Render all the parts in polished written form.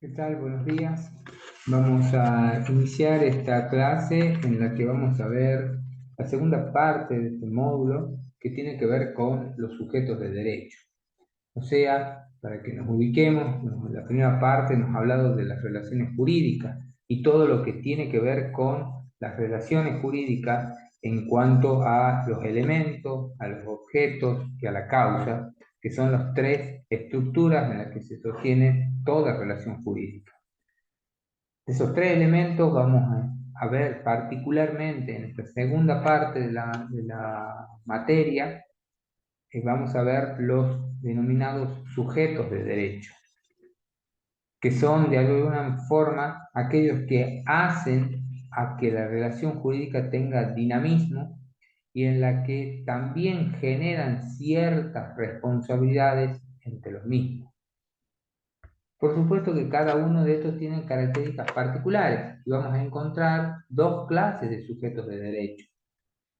¿Qué tal? Buenos días. Vamos a iniciar esta clase en la que vamos a ver la segunda parte de este módulo que tiene que ver con los sujetos de derecho. O sea, para que nos ubiquemos, la primera parte nos ha hablado de las relaciones jurídicas y todo lo que tiene que ver con las relaciones jurídicas en cuanto a los elementos, a los objetos y a la causa, que son las tres estructuras en las que se sostiene toda relación jurídica. Esos tres elementos vamos a ver particularmente en esta segunda parte de la materia. Vamos a ver los denominados sujetos de derecho, que son de alguna forma aquellos que hacen a que la relación jurídica tenga dinamismo y en la que también generan ciertas responsabilidades entre los mismos. Por supuesto que cada uno de estos tiene características particulares y vamos a encontrar dos clases de sujetos de derecho.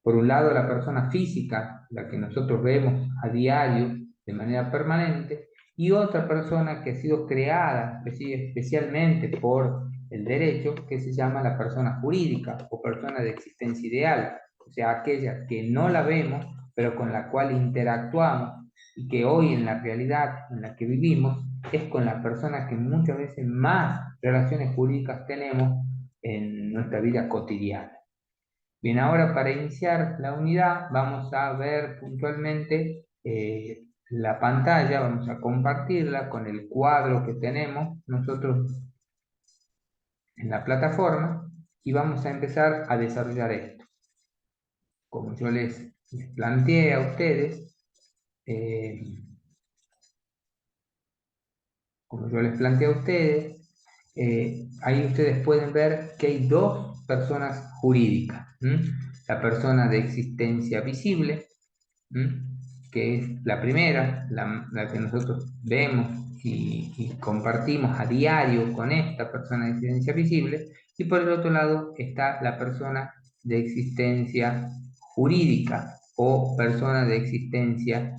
Por un lado, la persona física, la que nosotros vemos a diario de manera permanente, y otra persona que ha sido creada especialmente por el derecho, que se llama la persona jurídica o persona de existencia ideal, o sea, aquella que no la vemos, pero con la cual interactuamos y que hoy en la realidad en la que vivimos es con la persona que muchas veces más relaciones jurídicas tenemos en nuestra vida cotidiana. Bien, ahora para iniciar la unidad vamos a ver puntualmente la pantalla, vamos a compartirla con el cuadro que tenemos nosotros en la plataforma y vamos a empezar a desarrollar esto. Como yo les planteé a ustedes, eh, ahí ustedes pueden ver que hay dos personas jurídicas. La persona de existencia visible, que es la primera, la que nosotros vemos y compartimos a diario con esta persona de existencia visible, y por el otro lado está la persona de existencia jurídica o persona de existencia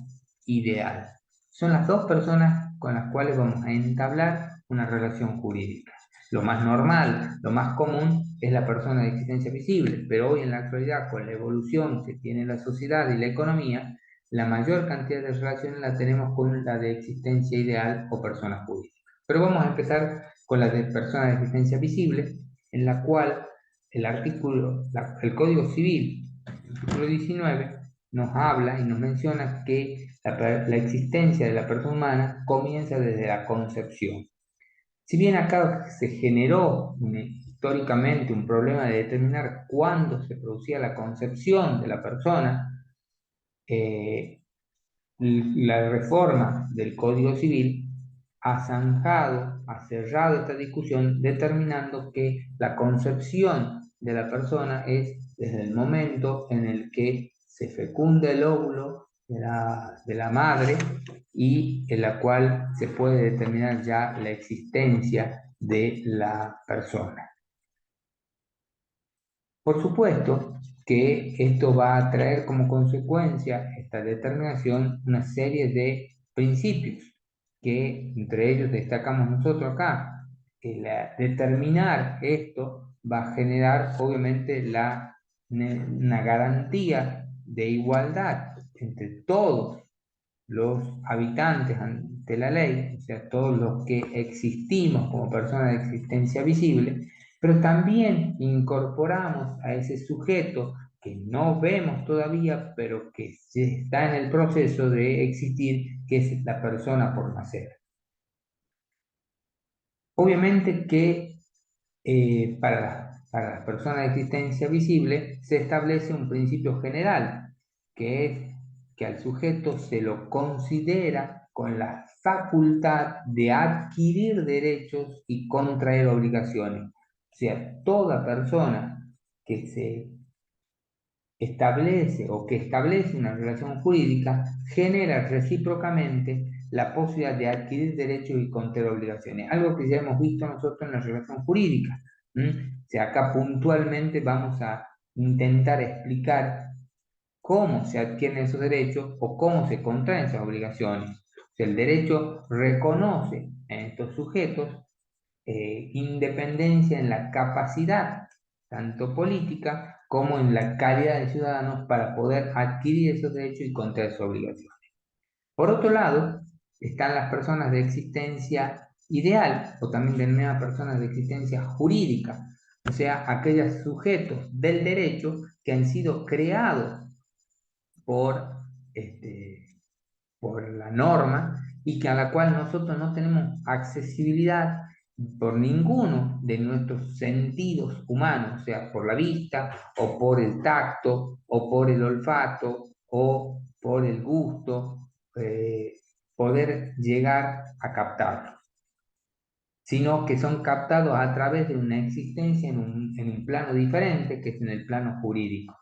ideal. Son las dos personas con las cuales vamos a entablar una relación jurídica. Lo más normal, lo más común es la persona de existencia visible, pero hoy en la actualidad, con la evolución que tiene la sociedad y la economía, la mayor cantidad de relaciones la tenemos con la de existencia ideal o persona jurídica. Pero vamos a empezar con la de persona de existencia visible, en la cual el Código Civil, el artículo 19, nos habla y nos menciona que la existencia de la persona humana comienza desde la concepción. Si bien acá se generó históricamente un problema de determinar cuándo se producía la concepción de la persona, eh, la reforma del Código Civil ha zanjado, ha cerrado esta discusión, determinando que la concepción de la persona es desde el momento en el que se fecunda el óvulo de la madre y en la cual se puede determinar ya la existencia de la persona. Por supuesto que esto va a traer como consecuencia esta determinación una serie de principios que entre ellos destacamos nosotros acá. Determinar esto va a generar obviamente una garantía de igualdad entre todos los habitantes ante la ley, o sea, todos los que existimos como personas de existencia visible, pero también incorporamos a ese sujeto que no vemos todavía, pero que está en el proceso de existir, que es la persona por nacer. Obviamente que para las personas de existencia visible se establece un principio general, que es que al sujeto se lo considera con la facultad de adquirir derechos y contraer obligaciones. O sea, toda persona que se establece o que establece una relación jurídica genera recíprocamente la posibilidad de adquirir derechos y contraer obligaciones, algo que ya hemos visto nosotros en la relación jurídica. O sea, acá puntualmente vamos a intentar explicar cómo se adquieren esos derechos o cómo se contraen esas obligaciones. O sea, el derecho reconoce en estos sujetos independencia en la capacidad, tanto política como en la calidad de ciudadanos para poder adquirir esos derechos y contraer sus obligaciones. Por otro lado, están las personas de existencia ideal, o también denominadas personas de existencia jurídica, o sea, aquellos sujetos del derecho que han sido creados por, por la norma y que a la cual nosotros no tenemos accesibilidad por ninguno de nuestros sentidos humanos, o sea, por la vista, o por el tacto, o por el olfato, o por el gusto, poder llegar a captarlo, sino que son captados a través de una existencia en un plano diferente, que es en el plano jurídico.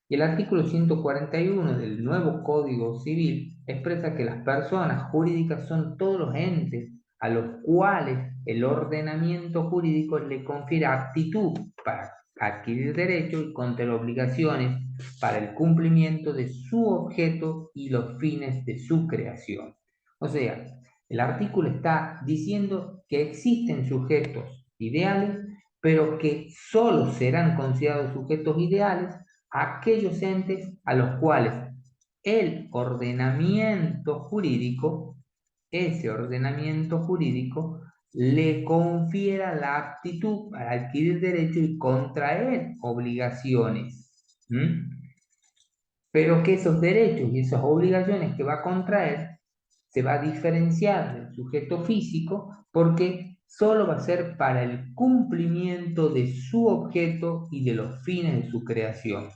Y el artículo 141 del nuevo Código Civil expresa que las personas jurídicas son todos los entes a los cuales el ordenamiento jurídico le confiere aptitud para adquirir derechos y contraer obligaciones para el cumplimiento de su objeto y los fines de su creación. O sea, el artículo está diciendo que existen sujetos ideales, pero que solo serán considerados sujetos ideales aquellos entes a los cuales el ordenamiento jurídico, ese ordenamiento jurídico, le confiera la aptitud para adquirir derechos y contraer obligaciones. Pero que esos derechos y esas obligaciones que va a contraer se va a diferenciar del sujeto físico porque solo va a ser para el cumplimiento de su objeto y de los fines de su creación.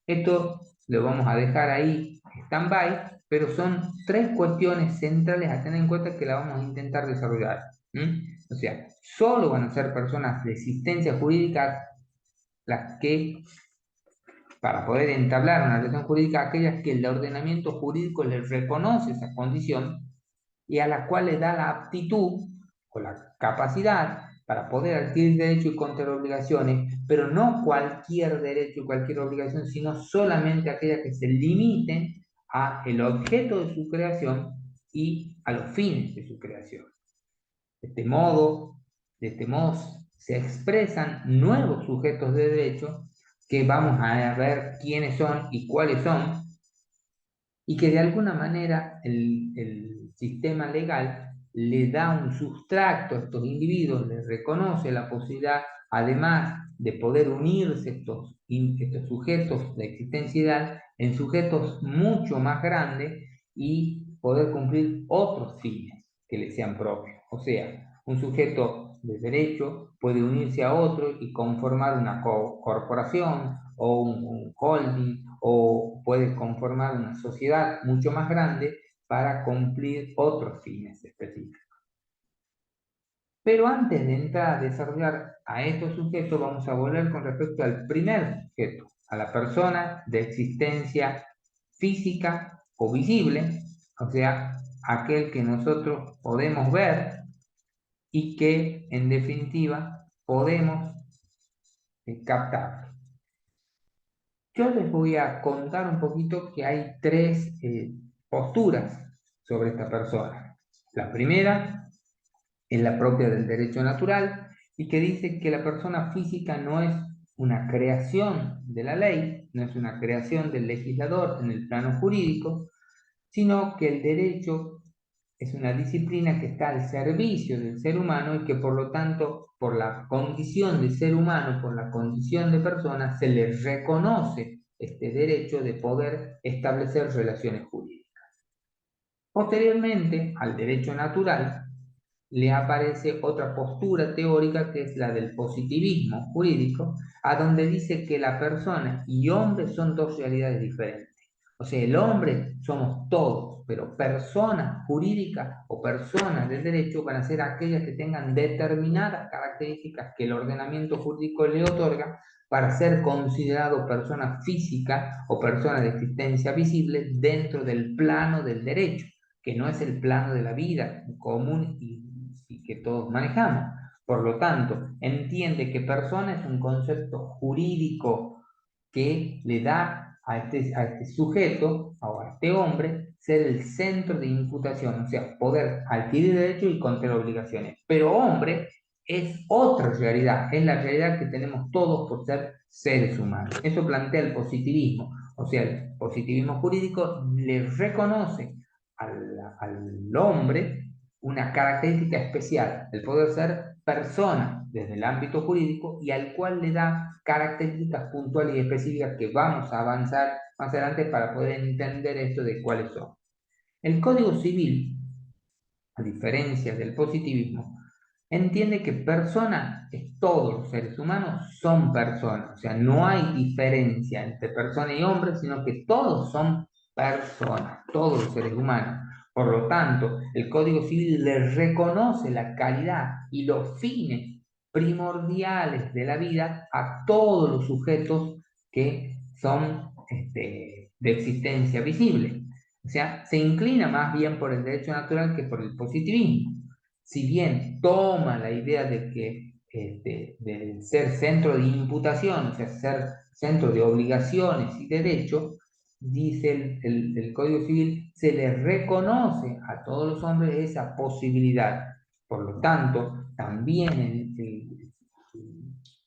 Esto lo vamos a dejar ahí stand-by, pero son tres cuestiones centrales a tener en cuenta que la vamos a intentar desarrollar. O sea, solo van a ser personas de existencia jurídica las que, para poder entablar una relación jurídica, aquellas que el ordenamiento jurídico les reconoce esa condición y a las cuales da la aptitud o la capacidad para poder adquirir derechos y contraer obligaciones, pero no cualquier derecho y cualquier obligación, sino solamente aquellas que se limiten a el objeto de su creación y a los fines de su creación. De este modo se expresan nuevos sujetos de derecho que vamos a ver quiénes son y cuáles son, y que de alguna manera el sistema legal le da un sustrato a estos individuos, les reconoce la posibilidad, además de poder unirse estos sujetos de existencia ideal en sujetos mucho más grandes y poder cumplir otros fines que les sean propios. O sea, un sujeto de derecho puede unirse a otro y conformar una corporación o un holding, o puede conformar una sociedad mucho más grande para cumplir otros fines específicos. Pero antes de entrar a desarrollar a estos sujetos, vamos a volver con respecto al primer sujeto, a la persona de existencia física o visible, o sea, aquel que nosotros podemos ver y que en definitiva podemos captar. Yo les voy a contar un poquito que hay tres posturas sobre esta persona. La primera es la propia del derecho natural y que dice que la persona física no es una creación de la ley, no es una creación del legislador en el plano jurídico, sino que el derecho es una disciplina que está al servicio del ser humano y que por lo tanto, por la condición de ser humano, por la condición de persona, se le reconoce este derecho de poder establecer relaciones jurídicas. Posteriormente, al derecho natural, le aparece otra postura teórica que es la del positivismo jurídico, a donde dice que la persona y hombre son dos realidades diferentes. O sea, el hombre somos todos, pero personas jurídicas o personas del derecho van a ser aquellas que tengan determinadas características que el ordenamiento jurídico le otorga para ser considerado persona física o persona de existencia visible dentro del plano del derecho, que no es el plano de la vida común y que todos manejamos. Por lo tanto, entiende que persona es un concepto jurídico que le da a este sujeto o a este hombre ser el centro de imputación, o sea, poder adquirir derechos y contraer obligaciones. Pero hombre es otra realidad, es la realidad que tenemos todos por ser seres humanos. Eso plantea el positivismo, o sea, el positivismo jurídico le reconoce al hombre una característica especial, el poder ser persona desde el ámbito jurídico y al cual le da características puntuales y específicas que vamos a avanzar más adelante para poder entender esto de cuáles son. El Código Civil, a diferencia del positivismo, entiende que persona es todos los seres humanos son personas, o sea, no hay diferencia entre persona y hombre, sino que todos son personas, todos los seres humanos. Por lo tanto, el Código Civil le reconoce la calidad y los fines primordiales de la vida a todos los sujetos que son de existencia visible. O sea, se inclina más bien por el derecho natural que por el positivismo. Si bien toma la idea de que de ser centro de imputación, o sea, ser centro de obligaciones y derechos, dice el Código Civil, se le reconoce a todos los hombres esa posibilidad. Por lo tanto, también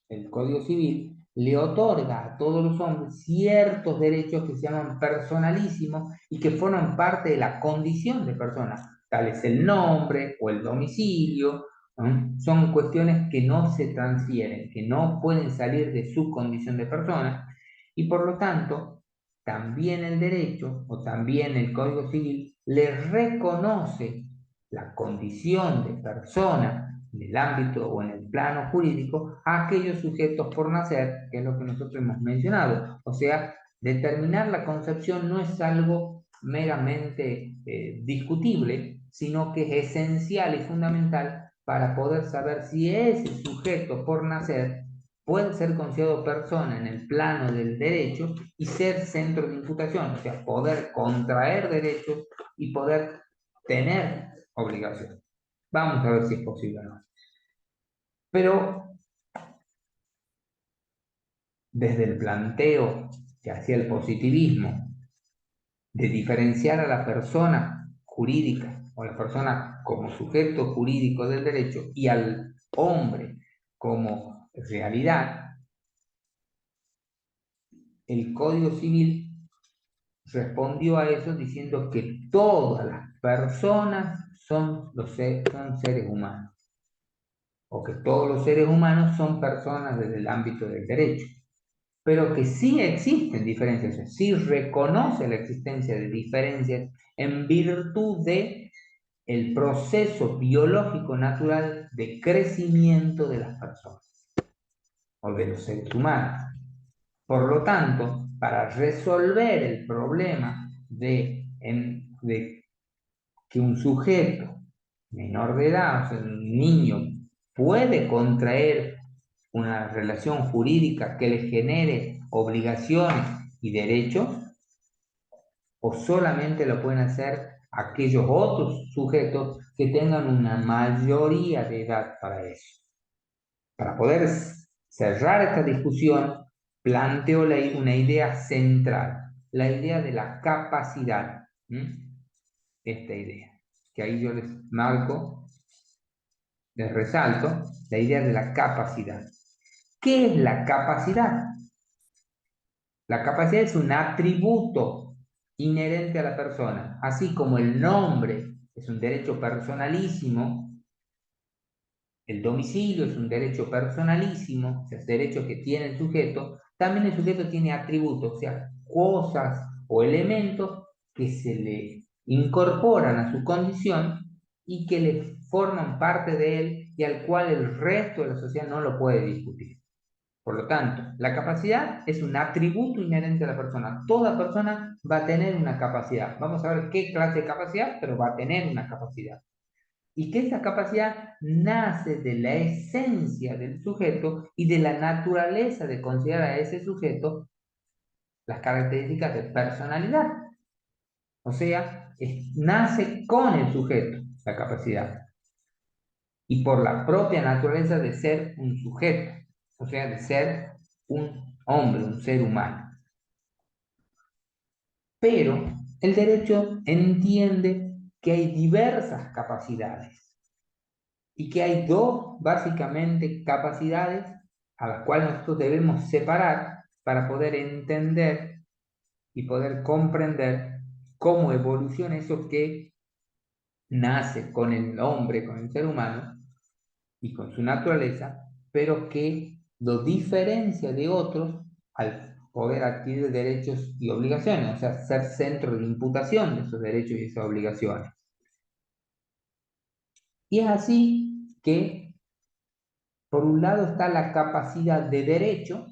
el Código Civil le otorga a todos los hombres ciertos derechos que se llaman personalísimos y que forman parte de la condición de persona, tal es el nombre o el domicilio, ¿no? Son cuestiones que no se transfieren, que no pueden salir de su condición de persona y por lo tanto también el derecho o también el Código Civil le reconoce la condición de persona en el ámbito o en el plano jurídico a aquellos sujetos por nacer, que es lo que nosotros hemos mencionado. O sea, determinar la concepción no es algo meramente discutible, sino que es esencial y fundamental para poder saber si ese sujeto por nacer puede ser considerado persona en el plano del derecho y ser centro de imputación, o sea, poder contraer derechos y poder tener obligaciones. Vamos a ver si es posible o no. Pero desde el planteo que hacía el positivismo de diferenciar a la persona jurídica o la persona como sujeto jurídico del derecho y al hombre como realidad, el Código Civil respondió a eso diciendo que todas las personas son seres humanos, o que todos los seres humanos son personas desde el ámbito del derecho, pero que sí existen diferencias, o sea, sí reconoce la existencia de diferencias en virtud de el proceso biológico natural de crecimiento de las personas o de los seres humanos. Por lo tanto, para resolver el problema de que un sujeto menor de edad, o sea, un niño, puede contraer una relación jurídica que le genere obligaciones y derechos, o solamente lo pueden hacer aquellos otros sujetos que tengan una mayoría de edad para eso. Para poder cerrar esta discusión, planteo una idea central, la idea de la capacidad. Esta idea, que ahí yo les marco, les resalto, la idea de la capacidad. ¿Qué es la capacidad? La capacidad es un atributo inherente a la persona, así como el nombre es un derecho personalísimo, el domicilio es un derecho personalísimo, o sea, es derecho que tiene el sujeto, también el sujeto tiene atributos, o sea, cosas o elementos que se le incorporan a su condición y que le forman parte de él y al cual el resto de la sociedad no lo puede discutir. Por lo tanto, la capacidad es un atributo inherente a la persona. Toda persona va a tener una capacidad. Vamos a ver qué clase de capacidad, pero va a tener una capacidad. Y que esa capacidad nace de la esencia del sujeto y de la naturaleza de considerar a ese sujeto las características de personalidad. O sea, nace con el sujeto la capacidad y por la propia naturaleza de ser un sujeto, o sea, de ser un hombre, un ser humano. Pero el derecho entiende que hay diversas capacidades y que hay dos, básicamente, capacidades a las cuales nosotros debemos separar para poder entender y poder comprender cómo evoluciona eso que nace con el hombre, con el ser humano y con su naturaleza, pero que lo diferencia de otros al poder adquirir derechos y obligaciones, o sea, ser centro de imputación de esos derechos y esas obligaciones. Y es así que, por un lado, está la capacidad de derecho,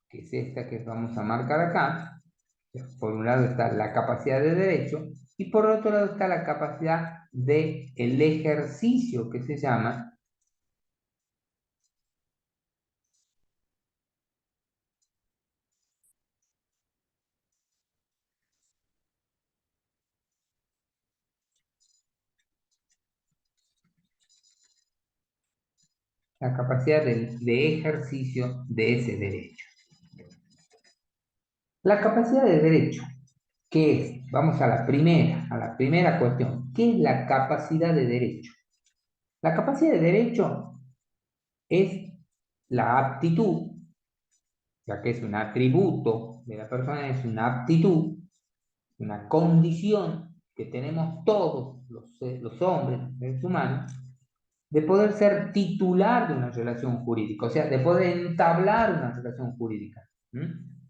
que es esta que vamos a marcar acá. Por un lado está la capacidad de derecho y por otro lado está la capacidad de el ejercicio, que se llama la capacidad de ejercicio de ese derecho. La capacidad de derecho, ¿qué es? Vamos a la primera cuestión. ¿Qué es la capacidad de derecho? La capacidad de derecho es la aptitud, ya que es un atributo de la persona, es una aptitud, una condición que tenemos todos los hombres, los seres humanos, de poder ser titular de una relación jurídica, o sea, de poder entablar una relación jurídica.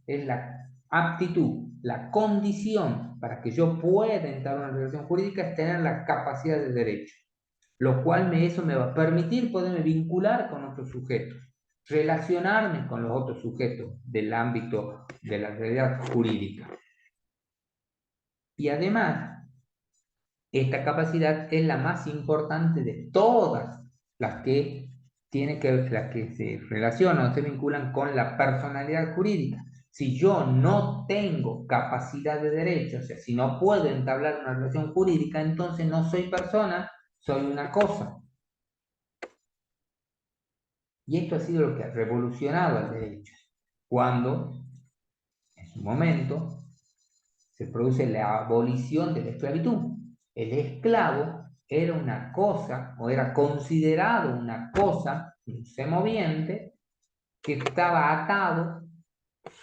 Es la aptitud, la condición para que yo pueda entablar una relación jurídica es tener la capacidad de derecho, lo cual eso me va a permitir poderme vincular con otros sujetos, relacionarme con los otros sujetos del ámbito de la realidad jurídica. Y además, esta capacidad es la más importante de todas las que las que se relacionan o se vinculan con la personalidad jurídica. Si yo no tengo capacidad de derecho, o sea, si no puedo entablar una relación jurídica, entonces no soy persona, soy una cosa. Y esto ha sido lo que ha revolucionado el derecho. Cuando, en su momento, se produce la abolición de la esclavitud. El esclavo era una cosa, o era considerado una cosa, un semoviente, que estaba atado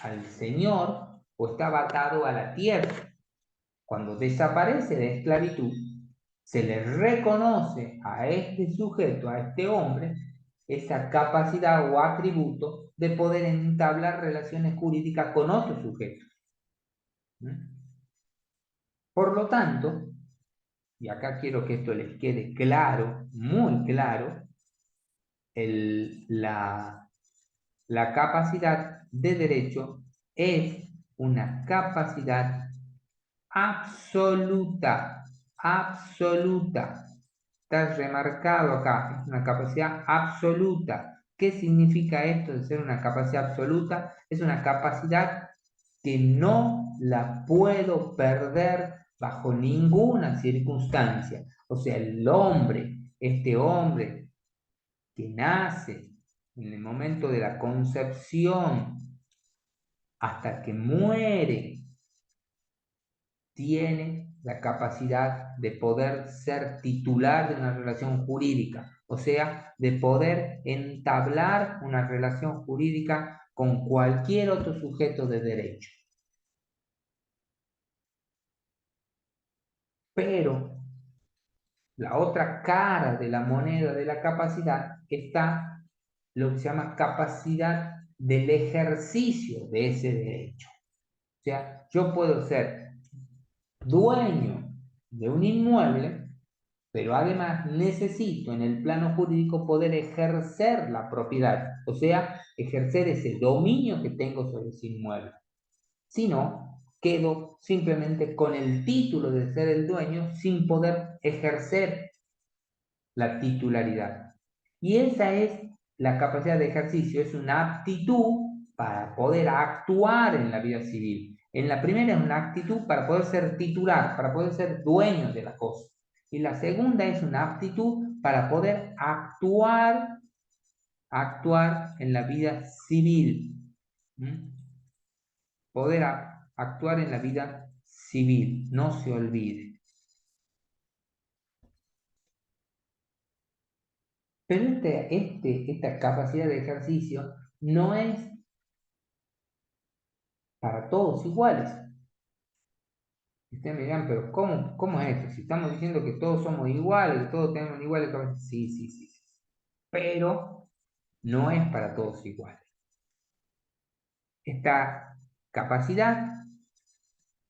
al Señor o estaba atado a la tierra. Cuando desaparece la esclavitud, se le reconoce a este sujeto, a este hombre, esa capacidad o atributo de poder entablar relaciones jurídicas con otros sujetos. Por lo tanto, y acá quiero que esto les quede claro, muy claro, la capacidad de derecho es una capacidad absoluta, absoluta. Está remarcado acá, es una capacidad absoluta. ¿Qué significa esto de ser una capacidad absoluta? Es una capacidad que no la puedo perder bajo ninguna circunstancia. O sea, el hombre, este hombre que nace en el momento de la concepción hasta que muere, tiene la capacidad de poder ser titular de una relación jurídica, o sea, de poder entablar una relación jurídica con cualquier otro sujeto de derecho. Pero la otra cara de la moneda de la capacidad está lo que se llama capacidad del ejercicio de ese derecho. O sea, yo puedo ser dueño de un inmueble, pero además necesito en el plano jurídico poder ejercer la propiedad, o sea, ejercer ese dominio que tengo sobre ese inmueble. Si no, quedo simplemente con el título de ser el dueño sin poder ejercer la titularidad. Y esa es la capacidad de ejercicio, es una aptitud para poder actuar en la vida civil. En la primera es una aptitud para poder ser titular, para poder ser dueño de la cosa. Y la segunda es una aptitud para poder actuar en la vida civil. ¿Mm? Poder actuar en la vida civil, no se olvide. Pero esta capacidad de ejercicio no es para todos iguales. Ustedes me dirán, pero ¿cómo es esto? Si estamos diciendo que todos somos iguales, que todos tenemos iguales capacidades. Sí, sí, sí, sí. Pero no es para todos iguales. Esta capacidad,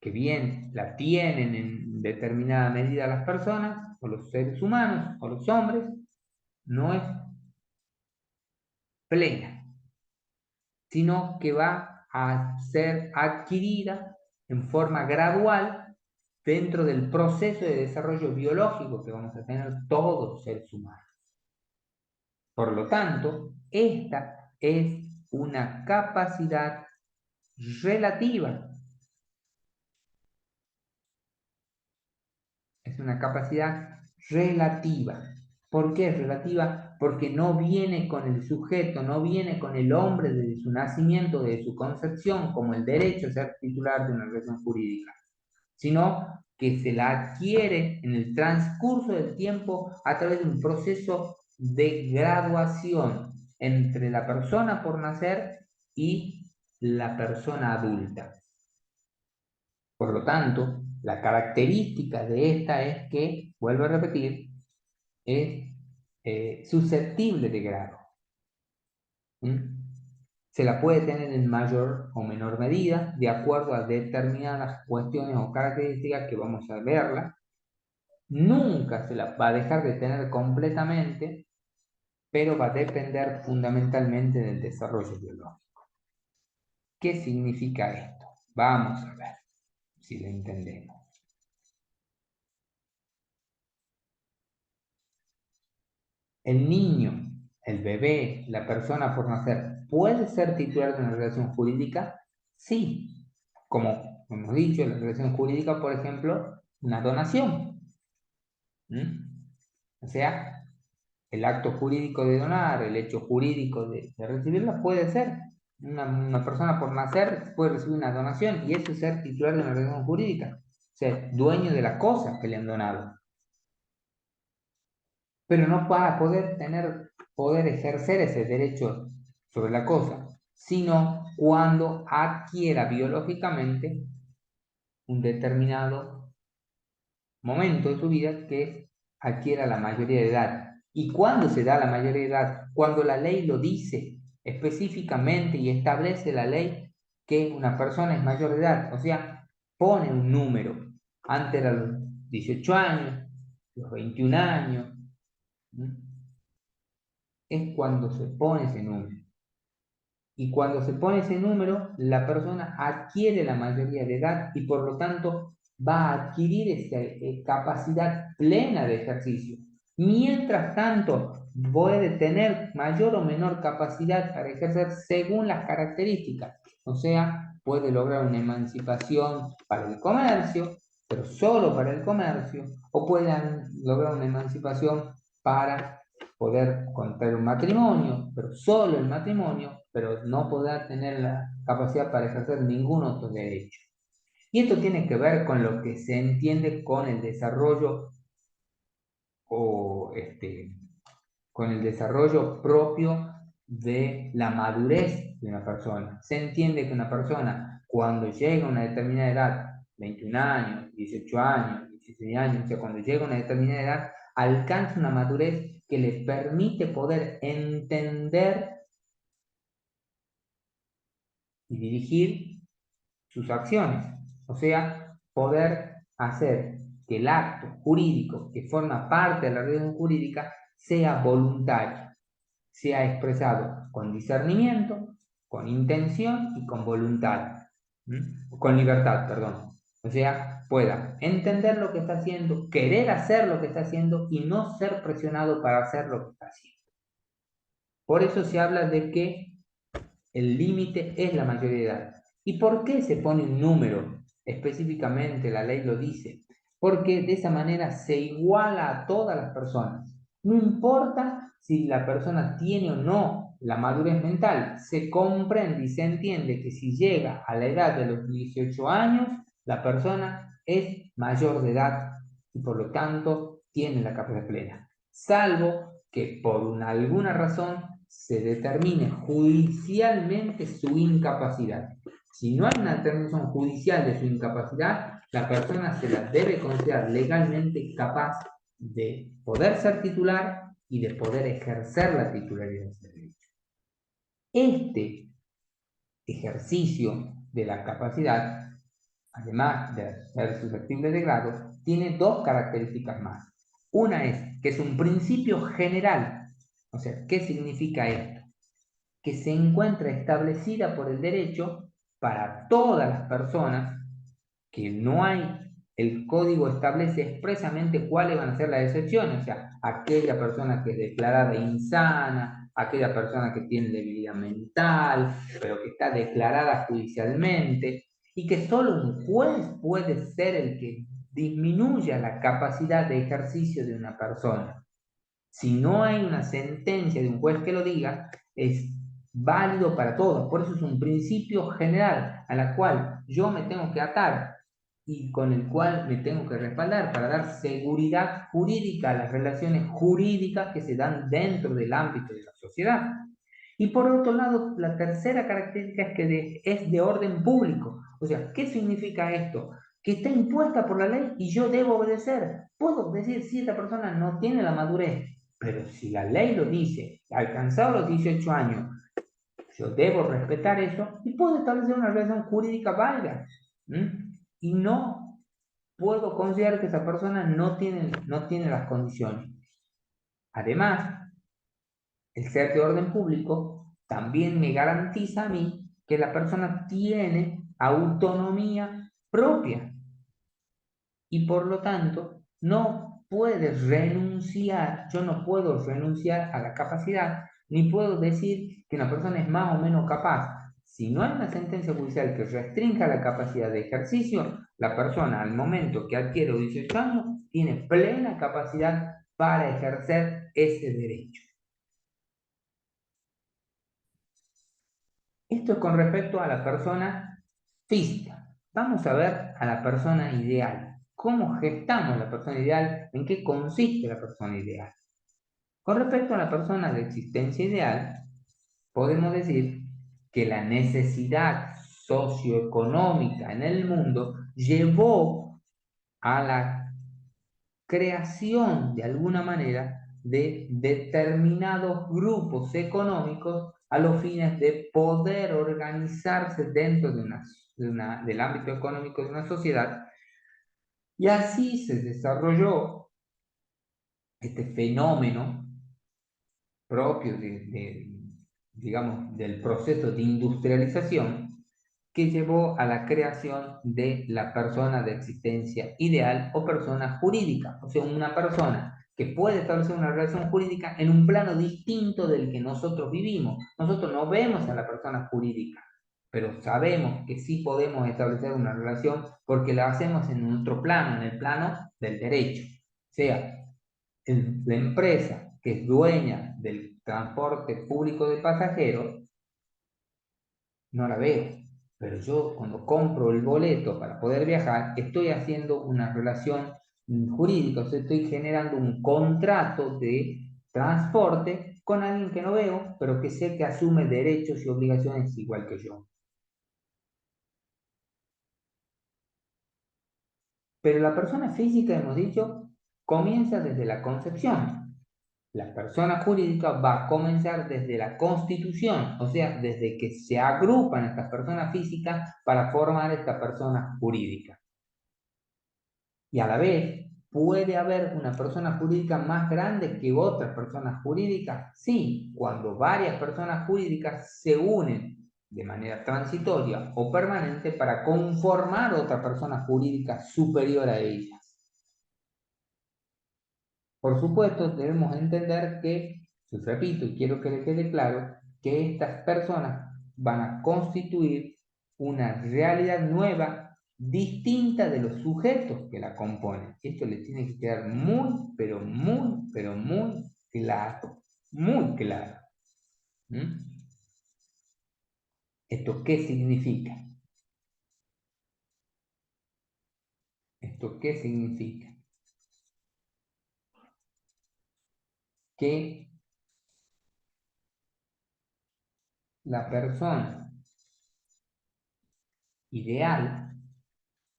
que bien la tienen en determinada medida las personas, o los seres humanos, o los hombres, no es plena, sino que va a ser adquirida en forma gradual dentro del proceso de desarrollo biológico que vamos a tener todos los seres humanos. Por lo tanto, esta es una capacidad relativa. Es una capacidad relativa. ¿Por qué es relativa? Porque no viene con el sujeto, no viene con el hombre desde su nacimiento, desde su concepción, como el derecho a ser titular de una relación jurídica, sino que se la adquiere en el transcurso del tiempo a través de un proceso de graduación entre la persona por nacer y la persona adulta. Por lo tanto, la característica de esta es que, vuelvo a repetir, es susceptible de grado. ¿Mm? Se la puede tener en mayor o menor medida, de acuerdo a determinadas cuestiones o características que vamos a verla. Nunca se la va a dejar de tener completamente, pero va a depender fundamentalmente del desarrollo biológico. ¿Qué significa esto? Vamos a ver si lo entendemos. El niño, el bebé, la persona por nacer, ¿puede ser titular de una relación jurídica? Sí. Como hemos dicho, la relación jurídica, por ejemplo, una donación. ¿Mm? O sea, el acto jurídico de donar, el hecho jurídico de recibirla puede ser. Una persona por nacer puede recibir una donación y eso es ser titular de una relación jurídica. O sea, dueño de las cosas que le han donado. Pero no va a poder ejercer ese derecho sobre la cosa, sino cuando adquiera biológicamente un determinado momento de su vida que adquiera la mayoría de edad. ¿Y cuándo se da la mayoría de edad? Cuando la ley lo dice específicamente y establece la ley que una persona es mayor de edad, o sea, pone un número. Antes eran los 18 años, los 21 años. Es cuando se pone ese número. Y cuando se pone ese número, la persona adquiere la mayoría de edad y por lo tanto va a adquirir esa capacidad plena de ejercicio. Mientras tanto, puede tener mayor o menor capacidad para ejercer según las características. O sea, puede lograr una emancipación para el comercio, pero solo para el comercio, o puede lograr una emancipación para poder contraer un matrimonio, pero solo el matrimonio, pero no podrá tener la capacidad para ejercer ningún otro derecho. Y esto tiene que ver con lo que se entiende con el desarrollo o con el desarrollo propio de la madurez de una persona. Se entiende que una persona cuando llega a una determinada edad, 21 años, 18 años, 16 años, o sea, cuando llega a una determinada edad, alcanza una madurez que le permite poder entender y dirigir sus acciones. O sea, poder hacer que el acto jurídico que forma parte de la relación jurídica sea voluntario, sea expresado con discernimiento, con intención y con voluntad, con libertad, perdón. O sea, pueda entender lo que está haciendo, querer hacer lo que está haciendo y no ser presionado para hacer lo que está haciendo. Por eso se habla de que el límite es la mayoría de edad. ¿Y por qué se pone un número? Específicamente la ley lo dice. Porque de esa manera se iguala a todas las personas. No importa si la persona tiene o no la madurez mental, se comprende y se entiende que si llega a la edad de los 18 años, la persona es mayor de edad y por lo tanto tiene la capacidad plena. Salvo que por alguna razón se determine judicialmente su incapacidad. Si no hay una determinación judicial de su incapacidad, la persona se la debe considerar legalmente capaz de poder ser titular y de poder ejercer la titularidad de ese derecho. Este ejercicio de la capacidad, además de ser susceptible de grado, tiene dos características más. Una es que es un principio general. O sea, ¿qué significa esto? Que se encuentra establecida por el derecho para todas las personas, que no hay, el código establece expresamente cuáles van a ser las excepciones, o sea, aquella persona que es declarada insana, aquella persona que tiene debilidad mental, pero que está declarada judicialmente, y que solo un juez puede ser el que disminuya la capacidad de ejercicio de una persona. Si no hay una sentencia de un juez que lo diga, es válido para todos. Por eso es un principio general a la cual yo me tengo que atar y con el cual me tengo que respaldar para dar seguridad jurídica a las relaciones jurídicas que se dan dentro del ámbito de la sociedad. Y por otro lado, la tercera característica es que es de orden público. O sea, ¿qué significa esto? Que está impuesta por la ley y yo debo obedecer. Puedo decir si esta persona no tiene la madurez, pero si la ley lo dice, alcanzado los 18 años, yo debo respetar eso y puedo establecer una relación jurídica válida. Y no puedo considerar que esa persona no tiene las condiciones. Además, el ser de orden público también me garantiza a mí que la persona tiene autonomía propia y por lo tanto no puede renunciar, yo no puedo renunciar a la capacidad, ni puedo decir que una persona es más o menos capaz. Si no hay una sentencia judicial que restrinja la capacidad de ejercicio, la persona al momento que adquiere 18 años tiene plena capacidad para ejercer ese derecho. Esto es con respecto a la persona física. Vamos a ver a la persona ideal. ¿Cómo gestamos la persona ideal? ¿En qué consiste la persona ideal? Con respecto a la persona de existencia ideal, podemos decir que la necesidad socioeconómica en el mundo llevó a la creación de alguna manera de determinados grupos económicos a los fines de poder organizarse dentro del ámbito económico de una sociedad. Y así se desarrolló este fenómeno propio digamos, del proceso de industrialización que llevó a la creación de la persona de existencia ideal o persona jurídica, o sea, una persona que puede establecer una relación jurídica en un plano distinto del que nosotros vivimos. Nosotros no vemos a la persona jurídica, pero sabemos que sí podemos establecer una relación porque la hacemos en otro plano, en el plano del derecho. O sea, la empresa que es dueña del transporte público de pasajeros, no la veo. Pero yo cuando compro el boleto para poder viajar, estoy haciendo una relación jurídica, o sea, estoy generando un contrato de transporte con alguien que no veo, pero que sé que asume derechos y obligaciones igual que yo. Pero la persona física, hemos dicho, comienza desde la concepción. La persona jurídica va a comenzar desde la constitución, o sea, desde que se agrupan estas personas físicas para formar esta persona jurídica. Y a la vez, ¿puede haber una persona jurídica más grande que otra persona jurídica? Sí, cuando varias personas jurídicas se unen de manera transitoria o permanente para conformar otra persona jurídica superior a ellas. Por supuesto, debemos entender que, repito, y quiero que le quede claro, que estas personas van a constituir una realidad nueva, distinta de los sujetos que la componen. Esto le tiene que quedar muy, pero muy, pero muy claro. Muy claro. ¿Mm? ¿Esto qué significa? ¿Esto qué significa? que la persona ideal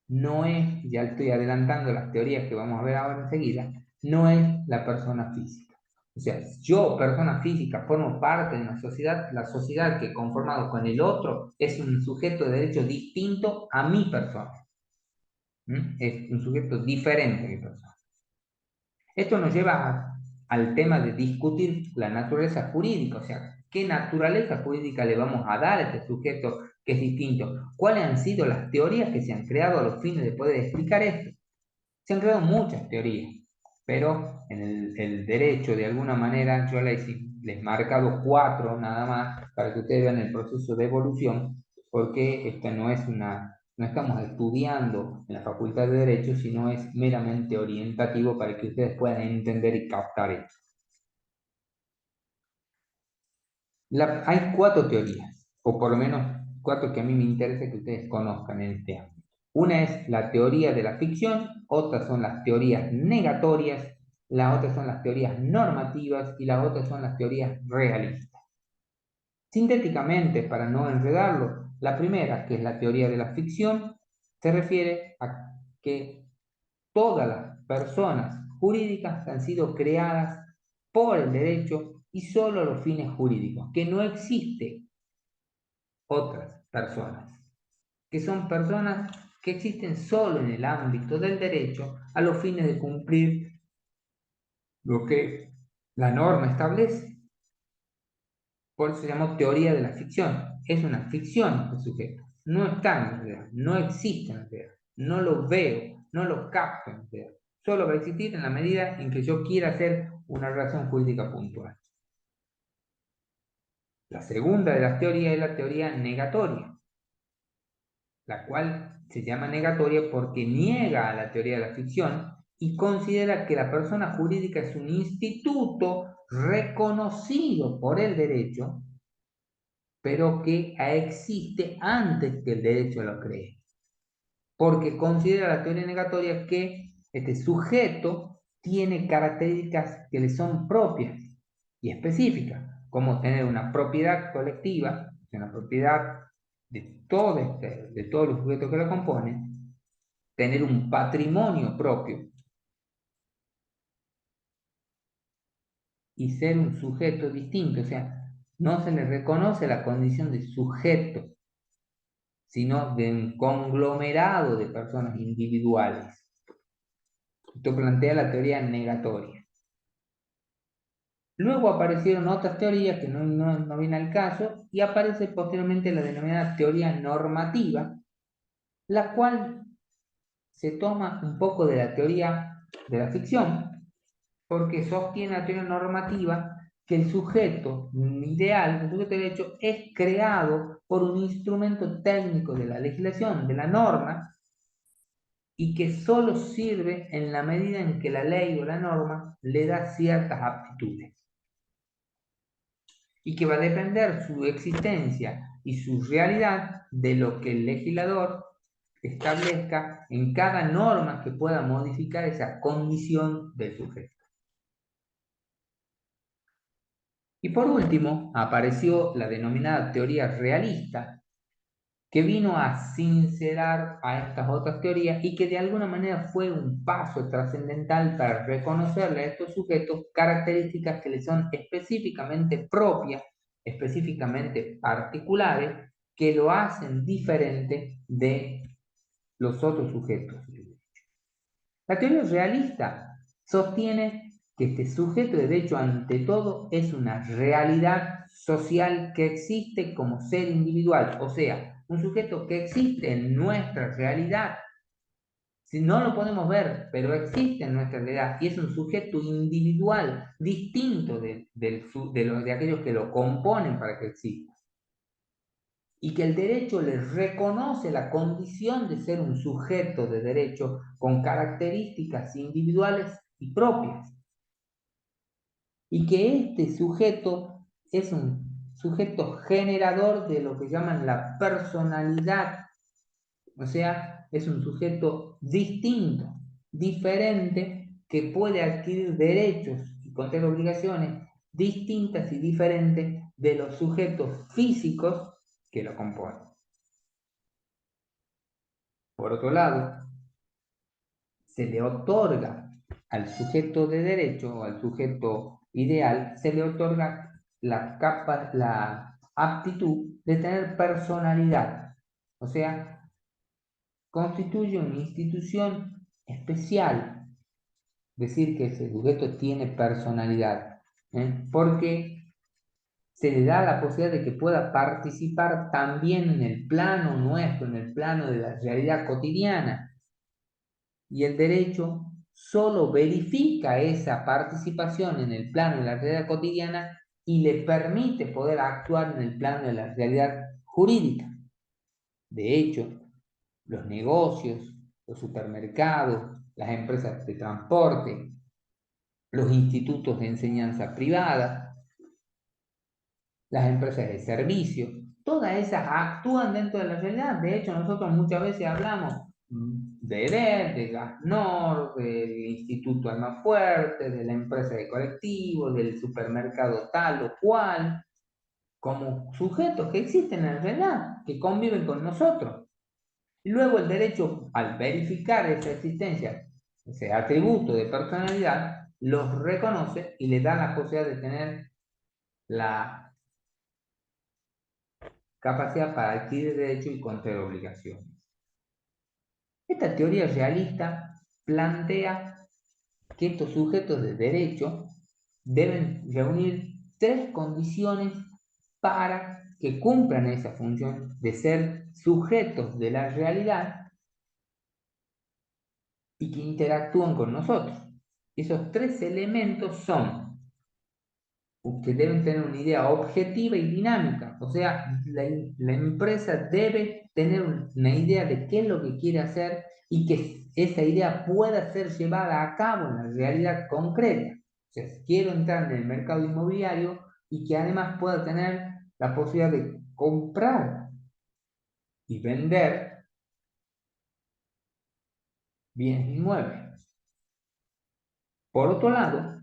no es, ya estoy adelantando las teorías que vamos a ver ahora enseguida, no es la persona física. O sea, yo, persona física, formo parte de una sociedad, la sociedad que conformado con el otro es un sujeto de derecho distinto a mi persona. Es un sujeto diferente a mi persona. Esto nos lleva al tema de discutir la naturaleza jurídica, o sea, ¿qué naturaleza jurídica le vamos a dar a este sujeto que es distinto? ¿Cuáles han sido las teorías que se han creado a los fines de poder explicar esto? Se han creado muchas teorías, pero en el derecho, de alguna manera, yo les he marcado 4 nada más para que ustedes vean el proceso de evolución, porque esta no estamos estudiando en la Facultad de Derecho, sino es meramente orientativo para que ustedes puedan entender y captar esto. Hay 4 teorías, o por lo menos 4 que a mí me interesa que ustedes conozcan en este ámbito. Una es la teoría de la ficción, otras son las teorías negatorias, las otras son las teorías normativas y las otras son las teorías realistas. Sintéticamente, para no enredarlo, la primera, que es la teoría de la ficción, se refiere a que todas las personas jurídicas han sido creadas por el derecho y solo los fines jurídicos, que no existe otras personas, que son personas que existen solo en el ámbito del derecho a los fines de cumplir lo que la norma establece. Por eso se llamó teoría de la ficción. Es una ficción el sujeto. No está en la realidad, no existe en la realidad. No lo veo, no lo capto en la realidad. Solo va a existir en la medida en que yo quiera hacer una relación jurídica puntual. La segunda de las teorías es la teoría negatoria, la cual se llama negatoria porque niega a la teoría de la ficción y considera que la persona jurídica es un instituto reconocido por el derecho, pero que existe antes que el derecho lo cree. Porque considera la teoría negatoria que este sujeto tiene características que le son propias y específicas, como tener una propiedad colectiva, una propiedad de todos los sujetos que lo componen, tener un patrimonio propio y ser un sujeto distinto, o sea, no se le reconoce la condición de sujeto, sino de un conglomerado de personas individuales. Esto plantea la teoría negatoria. Luego aparecieron otras teorías que no vienen al caso y aparece posteriormente la denominada teoría normativa, la cual se toma un poco de la teoría de la ficción, porque sostiene la teoría normativa que el sujeto ideal, el sujeto de derecho, es creado por un instrumento técnico de la legislación, de la norma, y que solo sirve en la medida en que la ley o la norma le da ciertas aptitudes. Y que va a depender su existencia y su realidad de lo que el legislador establezca en cada norma que pueda modificar esa condición del sujeto. Y por último, apareció la denominada teoría realista, que vino a sincerar a estas otras teorías y que de alguna manera fue un paso trascendental para reconocerle a estos sujetos características que les son específicamente propias, específicamente particulares, que lo hacen diferente de los otros sujetos. La teoría realista sostiene que este sujeto de derecho ante todo es una realidad social que existe como ser individual, o sea, un sujeto que existe en nuestra realidad. Si no lo podemos ver, pero existe en nuestra realidad y es un sujeto individual, distinto de aquellos que lo componen para que exista. Y que el derecho le reconoce la condición de ser un sujeto de derecho con características individuales y propias. Y que este sujeto es un sujeto generador de lo que llaman la personalidad, o sea, es un sujeto distinto, diferente, que puede adquirir derechos y contraer obligaciones distintas y diferentes de los sujetos físicos que lo componen. Por otro lado, se le otorga al sujeto de derecho o al sujeto ideal, se le otorga la aptitud de tener personalidad, o sea, constituye una institución especial, decir que ese sujeto tiene personalidad, porque se le da la posibilidad de que pueda participar también en el plano nuestro, en el plano de la realidad cotidiana, y el derecho solo verifica esa participación en el plano de la realidad cotidiana y le permite poder actuar en el plano de la realidad jurídica. De hecho, los negocios, los supermercados, las empresas de transporte, los institutos de enseñanza privada, las empresas de servicio, todas esas actúan dentro de la realidad. De hecho, nosotros muchas veces hablamos de EDER, de GasNor, del Instituto Almafuerte, de la empresa de colectivos, del supermercado tal o cual, como sujetos que existen en la realidad, que conviven con nosotros. Y luego el derecho, al verificar esa existencia, ese atributo de personalidad, los reconoce y le da la posibilidad de tener la capacidad para adquirir derecho y contraer obligaciones. Esta teoría realista plantea que estos sujetos de derecho deben reunir tres condiciones para que cumplan esa función de ser sujetos de la realidad y que interactúan con nosotros. Esos tres elementos son que deben tener una idea objetiva y dinámica, o sea, la empresa debe tener una idea de qué es lo que quiere hacer y que esa idea pueda ser llevada a cabo en la realidad concreta. O sea, si quiero entrar en el mercado inmobiliario y que además pueda tener la posibilidad de comprar y vender bienes inmuebles. Por otro lado,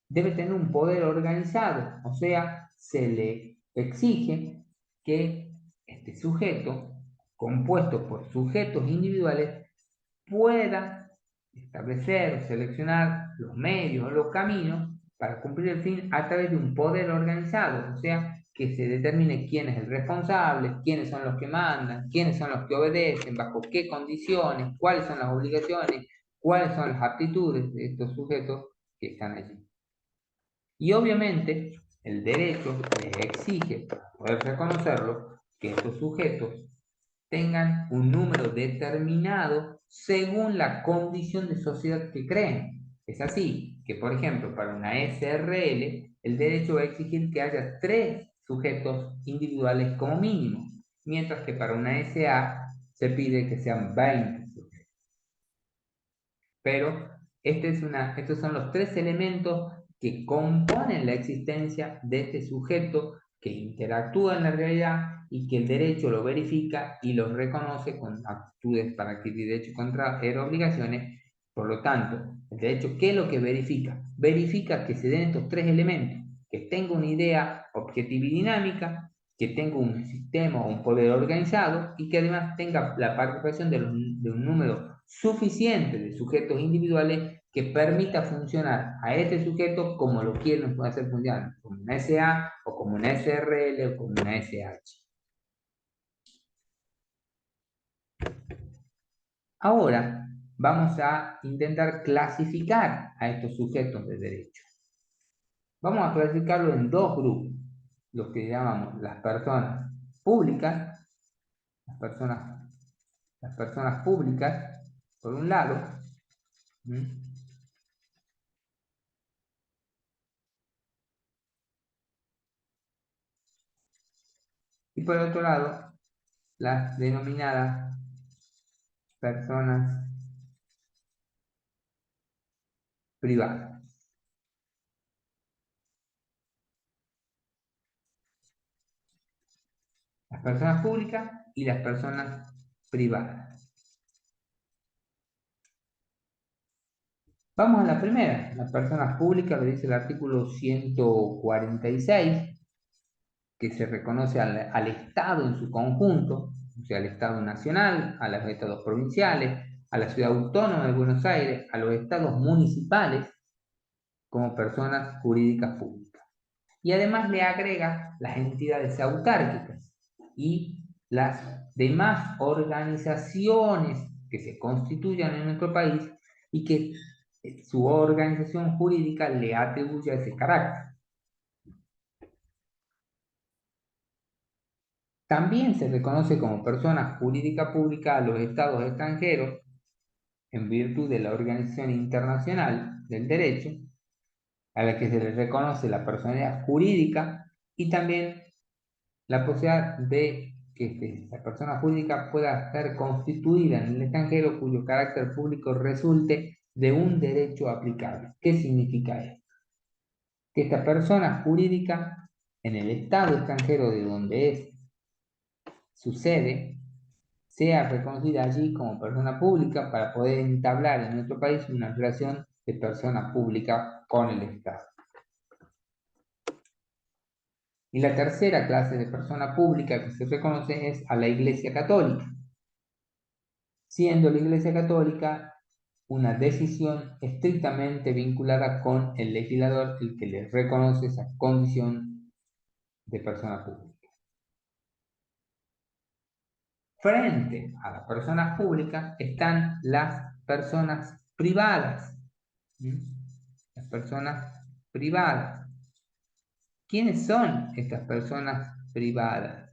debe tener un poder organizado, o sea, se le exige que este sujeto, compuesto por sujetos individuales, pueda establecer o seleccionar los medios o los caminos para cumplir el fin a través de un poder organizado, o sea, que se determine quién es el responsable, quiénes son los que mandan, quiénes son los que obedecen, bajo qué condiciones, cuáles son las obligaciones, cuáles son las aptitudes de estos sujetos que están allí. Y obviamente el derecho les exige, para poder reconocerlo, que estos sujetos tengan un número determinado según la condición de sociedad que creen. Es así que, por ejemplo, para una SRL, el derecho va a exigir que haya 3 sujetos individuales como mínimo, mientras que para una SA se pide que sean 20 sujetos. Pero estos son los 3 elementos que componen la existencia de este sujeto que interactúa en la realidad y que el derecho lo verifica y los reconoce con actitudes para adquirir derecho contra obligaciones. Por lo tanto, el derecho, ¿qué es lo que verifica? Verifica que se den estos 3 elementos, que tenga una idea objetiva y dinámica, que tenga un sistema o un poder organizado y que además tenga la participación de un número suficiente de sujetos individuales que permita funcionar a este sujeto como lo quieren hacer funcionar, como una SA o como una SRL o como una SH. Ahora vamos a intentar clasificar a estos sujetos de derecho. Vamos a clasificarlo en 2 grupos, los que llamamos las personas públicas, las personas públicas, por un lado, y por otro lado, las denominadas personas privadas. Las personas públicas y las personas privadas. Vamos a la primera, las personas públicas, lo dice el artículo 146, que se reconoce al Estado en su conjunto, o sea, al Estado nacional, a los estados provinciales, a la ciudad autónoma de Buenos Aires, a los estados municipales, como personas jurídicas públicas. Y además le agrega las entidades autárquicas y las demás organizaciones que se constituyan en nuestro país y que su organización jurídica le atribuye ese carácter. También se reconoce como persona jurídica pública a los estados extranjeros en virtud de la Organización Internacional del Derecho, a la que se les reconoce la personalidad jurídica y también la posibilidad de que la persona jurídica pueda estar constituida en el extranjero cuyo carácter público resulte de un derecho aplicable. ¿Qué significa esto? Que esta persona jurídica en el estado extranjero de donde es su sede sea reconocida allí como persona pública para poder entablar en nuestro país una relación de persona pública con el Estado. Y la tercera clase de persona pública que se reconoce es a la Iglesia Católica, siendo la Iglesia Católica una decisión estrictamente vinculada con el legislador, el que le reconoce esa condición de persona pública. Frente a las personas públicas están las personas privadas. Las personas privadas. ¿Quiénes son estas personas privadas?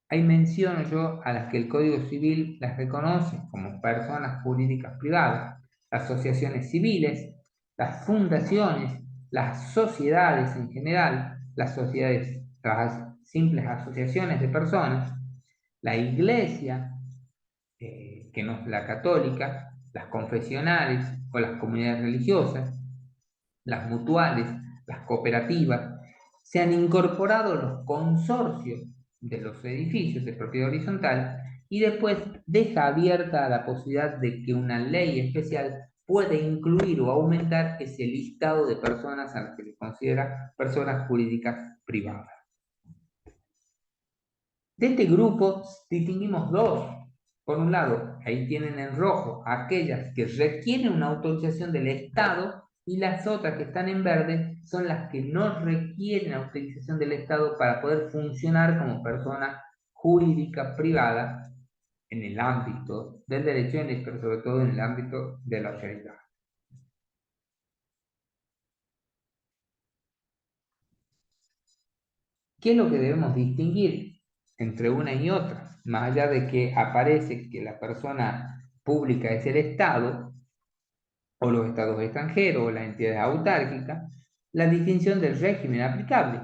Ahí menciono yo a las que el Código Civil las reconoce como personas jurídicas privadas: las asociaciones civiles, las fundaciones, las sociedades en general, las sociedades, las simples asociaciones de personas, la iglesia, que no es la católica, las confesionales o las comunidades religiosas, las mutuales, las cooperativas. Se han incorporado los consorcios de los edificios de propiedad horizontal y después deja abierta la posibilidad de que una ley especial puede incluir o aumentar ese listado de personas a las que se considera personas jurídicas privadas. De este grupo distinguimos dos. Por un lado, ahí tienen en rojo aquellas que requieren una autorización del Estado y las otras que están en verde son las que no requieren autorización del Estado para poder funcionar como persona jurídica privada en el ámbito del derecho, pero sobre todo en el ámbito de la autoridad. ¿Qué es lo que debemos distinguir entre una y otra? Más allá de que aparece que la persona pública es el Estado, o los estados extranjeros, o las entidades autárquicas, la distinción del régimen aplicable.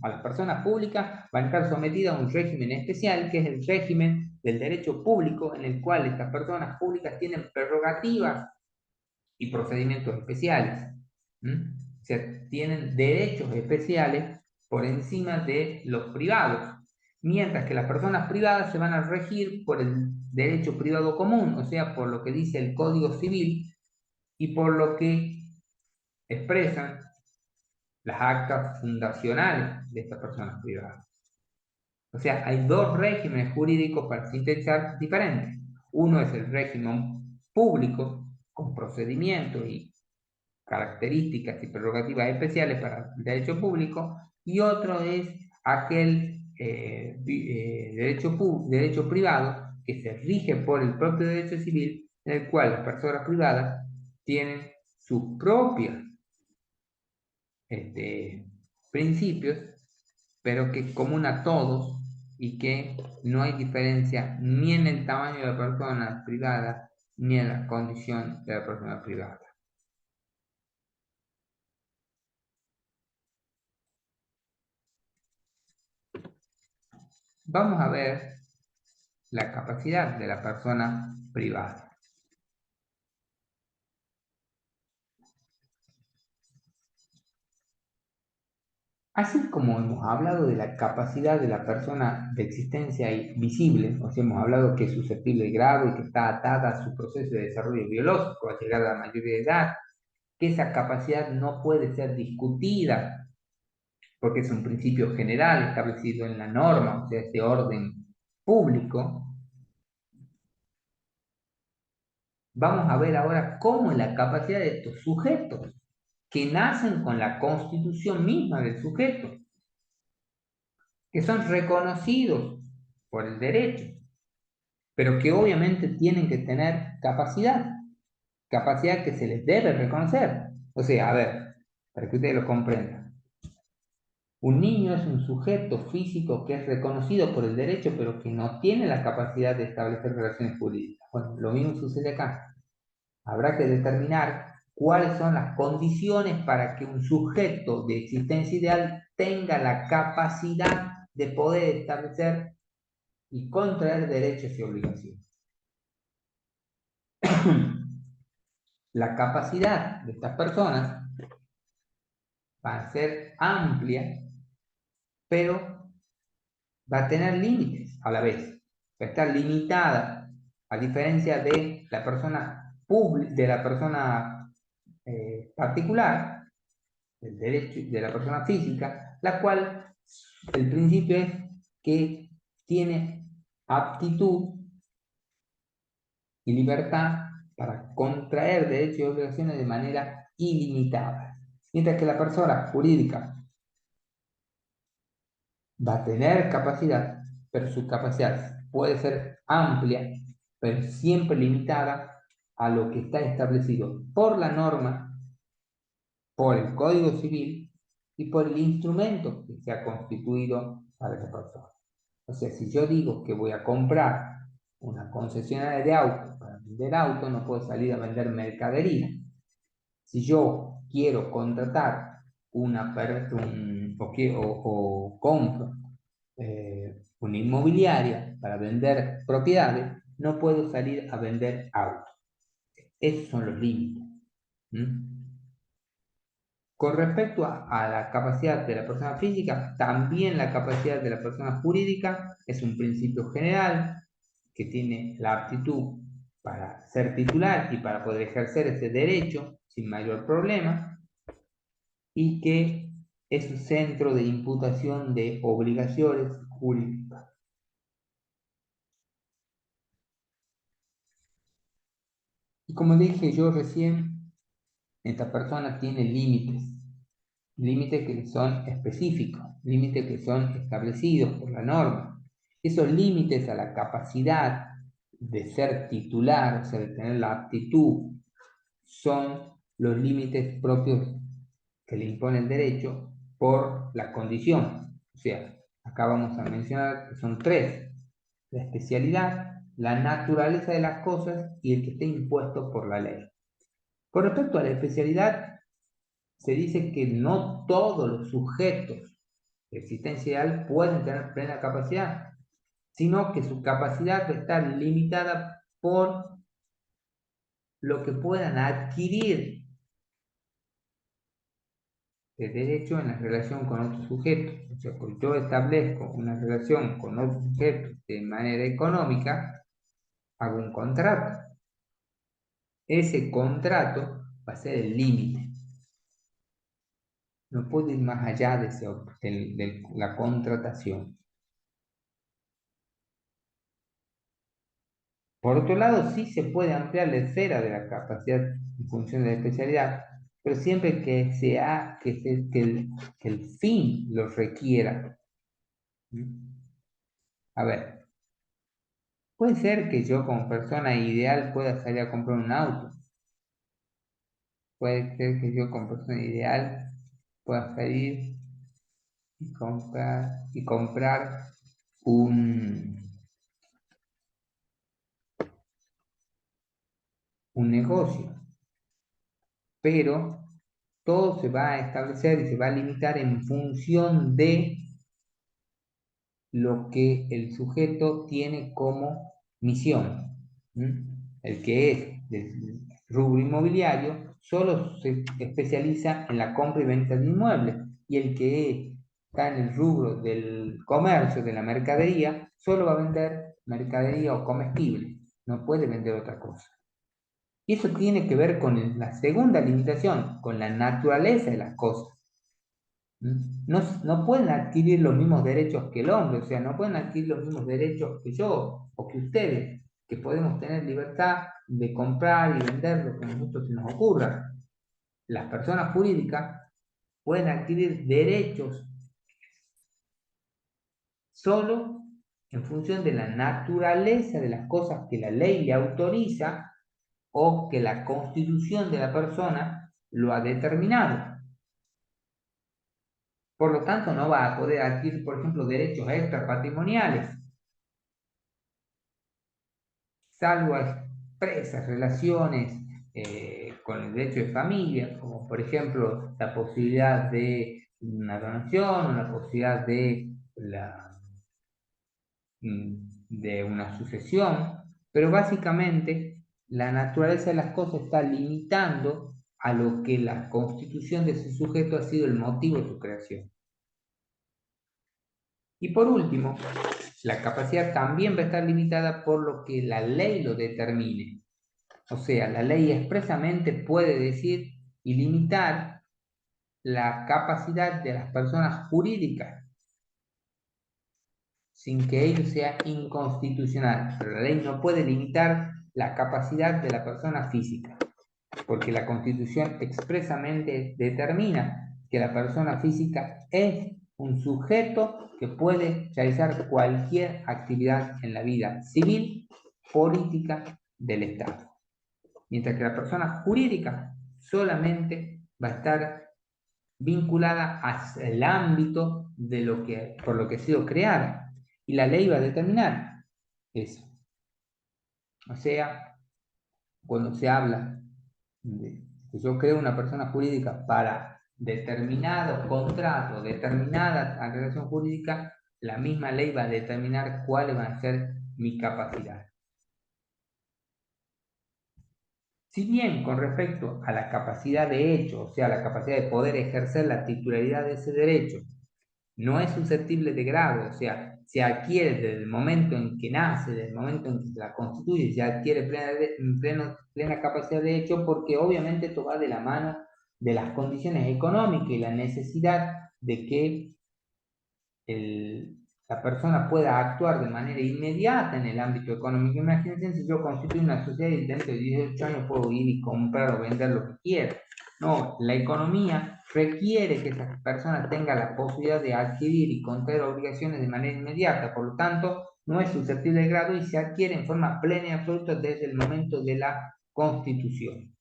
A las personas públicas van a estar sometidas a un régimen especial, que es el régimen del derecho público, en el cual estas personas públicas tienen prerrogativas y procedimientos especiales. O sea, tienen derechos especiales por encima de los privados, mientras que las personas privadas se van a regir por el derecho privado común, o sea, por lo que dice el Código Civil y por lo que expresan las actas fundacionales de estas personas privadas. O sea, hay dos regímenes jurídicos para sintetizar diferentes. Uno es el régimen público, con procedimientos y características y prerrogativas especiales para el derecho público, y otro es aquel derecho privado que se rige por el propio derecho civil, en el cual las personas privadas tienen sus propios principios, pero que es común a todos y que no hay diferencia ni en el tamaño de la persona privada ni en la condición de la persona privada. Vamos a ver la capacidad de la persona privada. Así como hemos hablado de la capacidad de la persona de existencia visible, o sea, hemos hablado que es susceptible de grado y que está atada a su proceso de desarrollo biológico al llegar a la mayoría de edad, que esa capacidad no puede ser discutida porque es un principio general establecido en la norma, o sea, es de orden público. Vamos a ver ahora cómo es la capacidad de estos sujetos que nacen con la constitución misma del sujeto, que son reconocidos por el derecho, pero que obviamente tienen que tener capacidad que se les debe reconocer. O sea, a ver, para que ustedes lo comprendan. Un niño es un sujeto físico que es reconocido por el derecho, pero que no tiene la capacidad de establecer relaciones jurídicas. Bueno, lo mismo sucede acá. Habrá que determinar cuáles son las condiciones para que un sujeto de existencia ideal tenga la capacidad de poder establecer y contraer derechos y obligaciones. La capacidad de estas personas va a ser amplia, pero va a tener límites a la vez. Va a estar limitada, a diferencia de la persona de la persona particular, del derecho de la persona física, la cual el principio es que tiene aptitud y libertad para contraer derechos y obligaciones de manera ilimitada. Mientras que la persona jurídica va a tener capacidad, pero su capacidad puede ser amplia, pero siempre limitada a lo que está establecido por la norma, por el Código Civil y por el instrumento que se ha constituido para esa persona. O sea, si yo digo que voy a comprar una concesionaria de autos para vender autos, no puedo salir a vender mercadería. Si yo quiero contratar o compro una inmobiliaria para vender propiedades, no puedo salir a vender autos. Esos son los límites. ¿Mm? Con respecto a la capacidad de la persona física, también la capacidad de la persona jurídica es un principio general que tiene la aptitud para ser titular y para poder ejercer ese derecho sin mayor problema y que es un centro de imputación de obligaciones jurídicas. Y como dije yo recién, esta persona tiene límites que son específicos, límites que son establecidos por la norma. Esos límites a la capacidad de ser titular, o sea, de tener la aptitud, son los límites propios que le impone el derecho por la condición. O sea, acá vamos a mencionar que son tres: la especialidad, la naturaleza de las cosas y el que esté impuesto por la ley. Con respecto a la especialidad, se dice que no todos los sujetos existencial pueden tener plena capacidad, sino que su capacidad va a estar limitada por lo que puedan adquirir de derecho en la relación con otros sujetos. O sea, cuando yo establezco una relación con otros sujetos de manera económica, hago un contrato. Ese contrato va a ser el límite. No puedo ir más allá de la contratación. Por otro lado, sí se puede ampliar la esfera de la capacidad en función de la especialidad, pero siempre que que el fin lo requiera. A ver, puede ser que yo como persona ideal pueda salir a comprar un auto. Puede ser que yo como persona ideal pueda salir y comprar un negocio, pero todo se va a establecer y se va a limitar en función de lo que el sujeto tiene como misión. El que es del rubro inmobiliario solo se especializa en la compra y venta de inmuebles, y el que está en el rubro del comercio, de la mercadería, solo va a vender mercadería o comestible, no puede vender otra cosa. Y eso tiene que ver con la segunda limitación, con la naturaleza de las cosas. No pueden adquirir los mismos derechos que el hombre, o sea, no pueden adquirir los mismos derechos que yo o que ustedes, que podemos tener libertad de comprar y vender lo que a nosotros se nos ocurra. Las personas jurídicas pueden adquirir derechos solo en función de la naturaleza de las cosas que la ley le autoriza o que la constitución de la persona lo ha determinado. Por lo tanto, no va a poder adquirir, por ejemplo, derechos extrapatrimoniales, salvo expresas relaciones con el derecho de familia, como por ejemplo la posibilidad de una donación o la posibilidad de una sucesión, pero básicamente la naturaleza de las cosas está limitando a lo que la constitución de ese sujeto ha sido el motivo de su creación. Y por último, la capacidad también va a estar limitada por lo que la ley lo determine. O sea, la ley expresamente puede decir y limitar la capacidad de las personas jurídicas sin que ello sea inconstitucional. Pero la ley no puede limitar la capacidad de la persona física, porque la Constitución expresamente determina que la persona física es un sujeto que puede realizar cualquier actividad en la vida civil, política del Estado. Mientras que la persona jurídica solamente va a estar vinculada al ámbito de por lo que ha sido creada. Y la ley va a determinar eso. O sea, cuando se habla de que yo creo una persona jurídica para determinado contrato, determinada relación jurídica, la misma ley va a determinar cuál va a ser mi capacidad. Si bien con respecto a la capacidad de hecho, o sea, la capacidad de poder ejercer la titularidad de ese derecho, no es susceptible de grado, o sea, se adquiere desde el momento en que nace, desde el momento en que se la constituye, se adquiere plena capacidad de hecho, porque obviamente esto va de la mano de las condiciones económicas y la necesidad de que la persona pueda actuar de manera inmediata en el ámbito económico. Imagínense si yo constituyo una sociedad y dentro de 18 años puedo ir y comprar o vender lo que quiera. No, la economía requiere que esa persona tenga la posibilidad de adquirir y contraer obligaciones de manera inmediata, por lo tanto, no es susceptible de grado y se adquiere en forma plena y absoluta desde el momento de la constitución.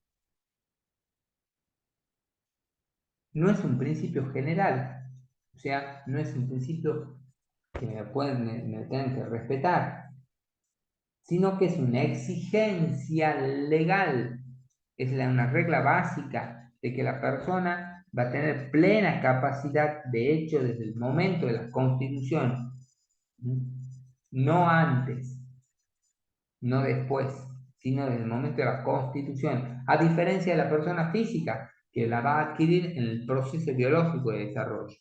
No es un principio general, o sea, no es un principio que me tengan que respetar, sino que es una exigencia legal, es una regla básica de que la persona va a tener plena capacidad de hecho desde el momento de la constitución, no antes, no después, sino desde el momento de la constitución, a diferencia de la persona física que la va a adquirir en el proceso biológico de desarrollo.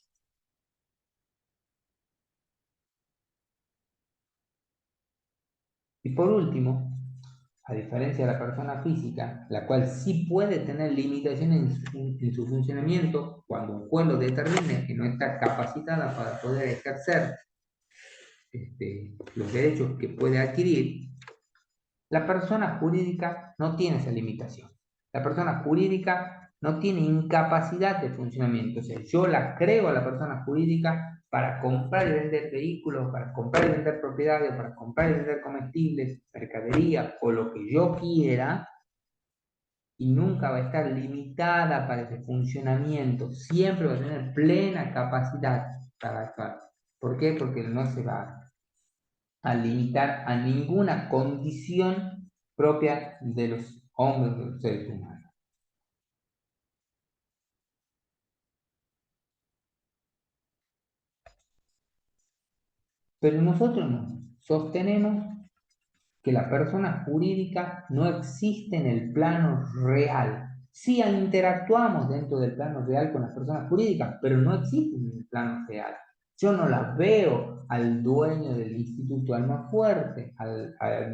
Y por último, a diferencia de la persona física, la cual sí puede tener limitaciones en su funcionamiento cuando un juez lo determine que no está capacitada para poder ejercer los derechos que puede adquirir, la persona jurídica no tiene esa limitación. La persona jurídica no tiene incapacidad de funcionamiento. O sea, yo la creo a la persona jurídica para comprar y vender vehículos, para comprar y vender propiedades, para comprar y vender comestibles, mercadería o lo que yo quiera, y nunca va a estar limitada para ese funcionamiento. Siempre va a tener plena capacidad para actuar. ¿Por qué? Porque no se va a limitar a ninguna condición propia de los hombres, de los seres humanos. Pero nosotros no. Sostenemos que la persona jurídica no existe en el plano real, Sí interactuamos dentro del plano real con las personas jurídicas, pero no existen en el plano real. Yo no las veo al dueño del Instituto Almafuerte,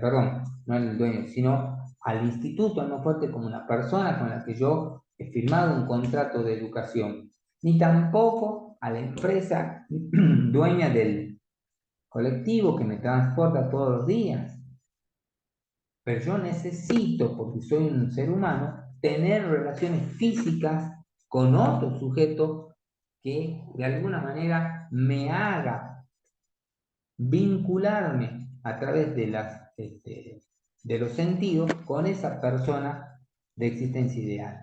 perdón, no al dueño, sino al Instituto Almafuerte como una persona con la que yo he firmado un contrato de educación, ni tampoco a la empresa dueña del colectivo que me transporta todos los días. Pero yo necesito, porque soy un ser humano, tener relaciones físicas con otro sujeto que de alguna manera me haga vincularme a través de los sentidos con esa persona de existencia ideal.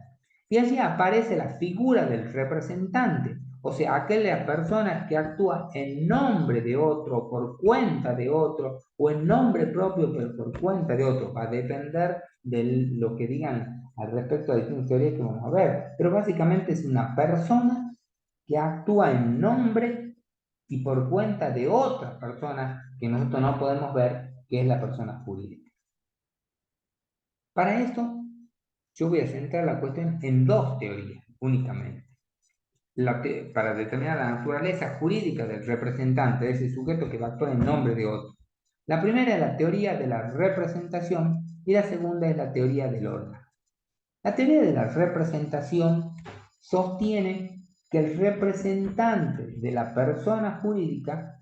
Y allí aparece la figura del representante, o sea, aquella persona que actúa en nombre de otro, por cuenta de otro, o en nombre propio, pero por cuenta de otro. Va a depender de lo que digan al respecto de distintas teorías que vamos a ver. Pero básicamente es una persona que actúa en nombre y por cuenta de otra persona que nosotros no podemos ver, que es la persona jurídica. Para esto, yo voy a centrar la cuestión en dos teorías únicamente. Para determinar la naturaleza jurídica del representante, de ese sujeto que va a actuar en nombre de otro. La primera es la teoría de la representación y la segunda es la teoría del órgano. La teoría de la representación sostiene que el representante de la persona jurídica,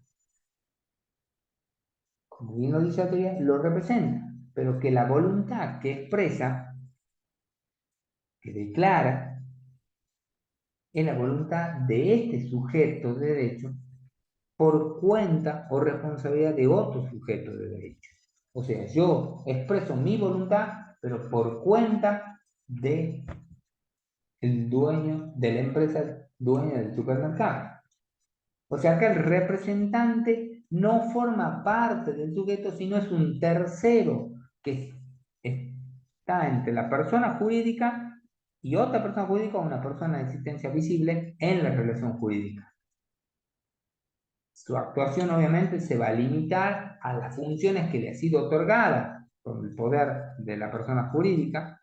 como bien lo dice la teoría, lo representa, pero que la voluntad que expresa, que declara, es la voluntad de este sujeto de derecho por cuenta o responsabilidad de otro sujeto de derecho. O sea, yo expreso mi voluntad, pero por cuenta de el dueño de la empresa, dueño del supermercado. O sea que el representante no forma parte del sujeto, sino es un tercero que está entre la persona jurídica y otra persona jurídica o una persona de existencia visible en la relación jurídica. Su actuación obviamente se va a limitar a las funciones que le ha sido otorgada por el poder de la persona jurídica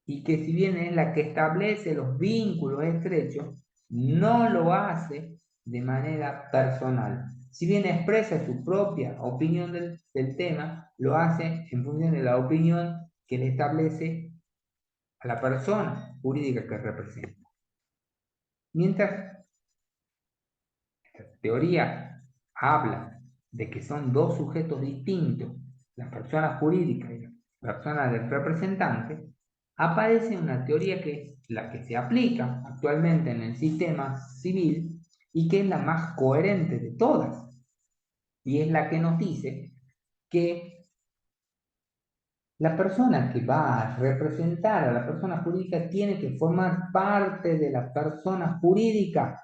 y que si bien es la que establece los vínculos estrechos, no lo hace de manera personal. Si bien expresa su propia opinión del tema, lo hace en función de la opinión que le establece a la persona jurídica que representa. Mientras la teoría habla de que son dos sujetos distintos, la persona jurídica y la persona del representante, aparece una teoría que es la que se aplica actualmente en el sistema civil y que es la más coherente de todas. Y es la que nos dice que la persona que va a representar a la persona jurídica tiene que formar parte de la persona jurídica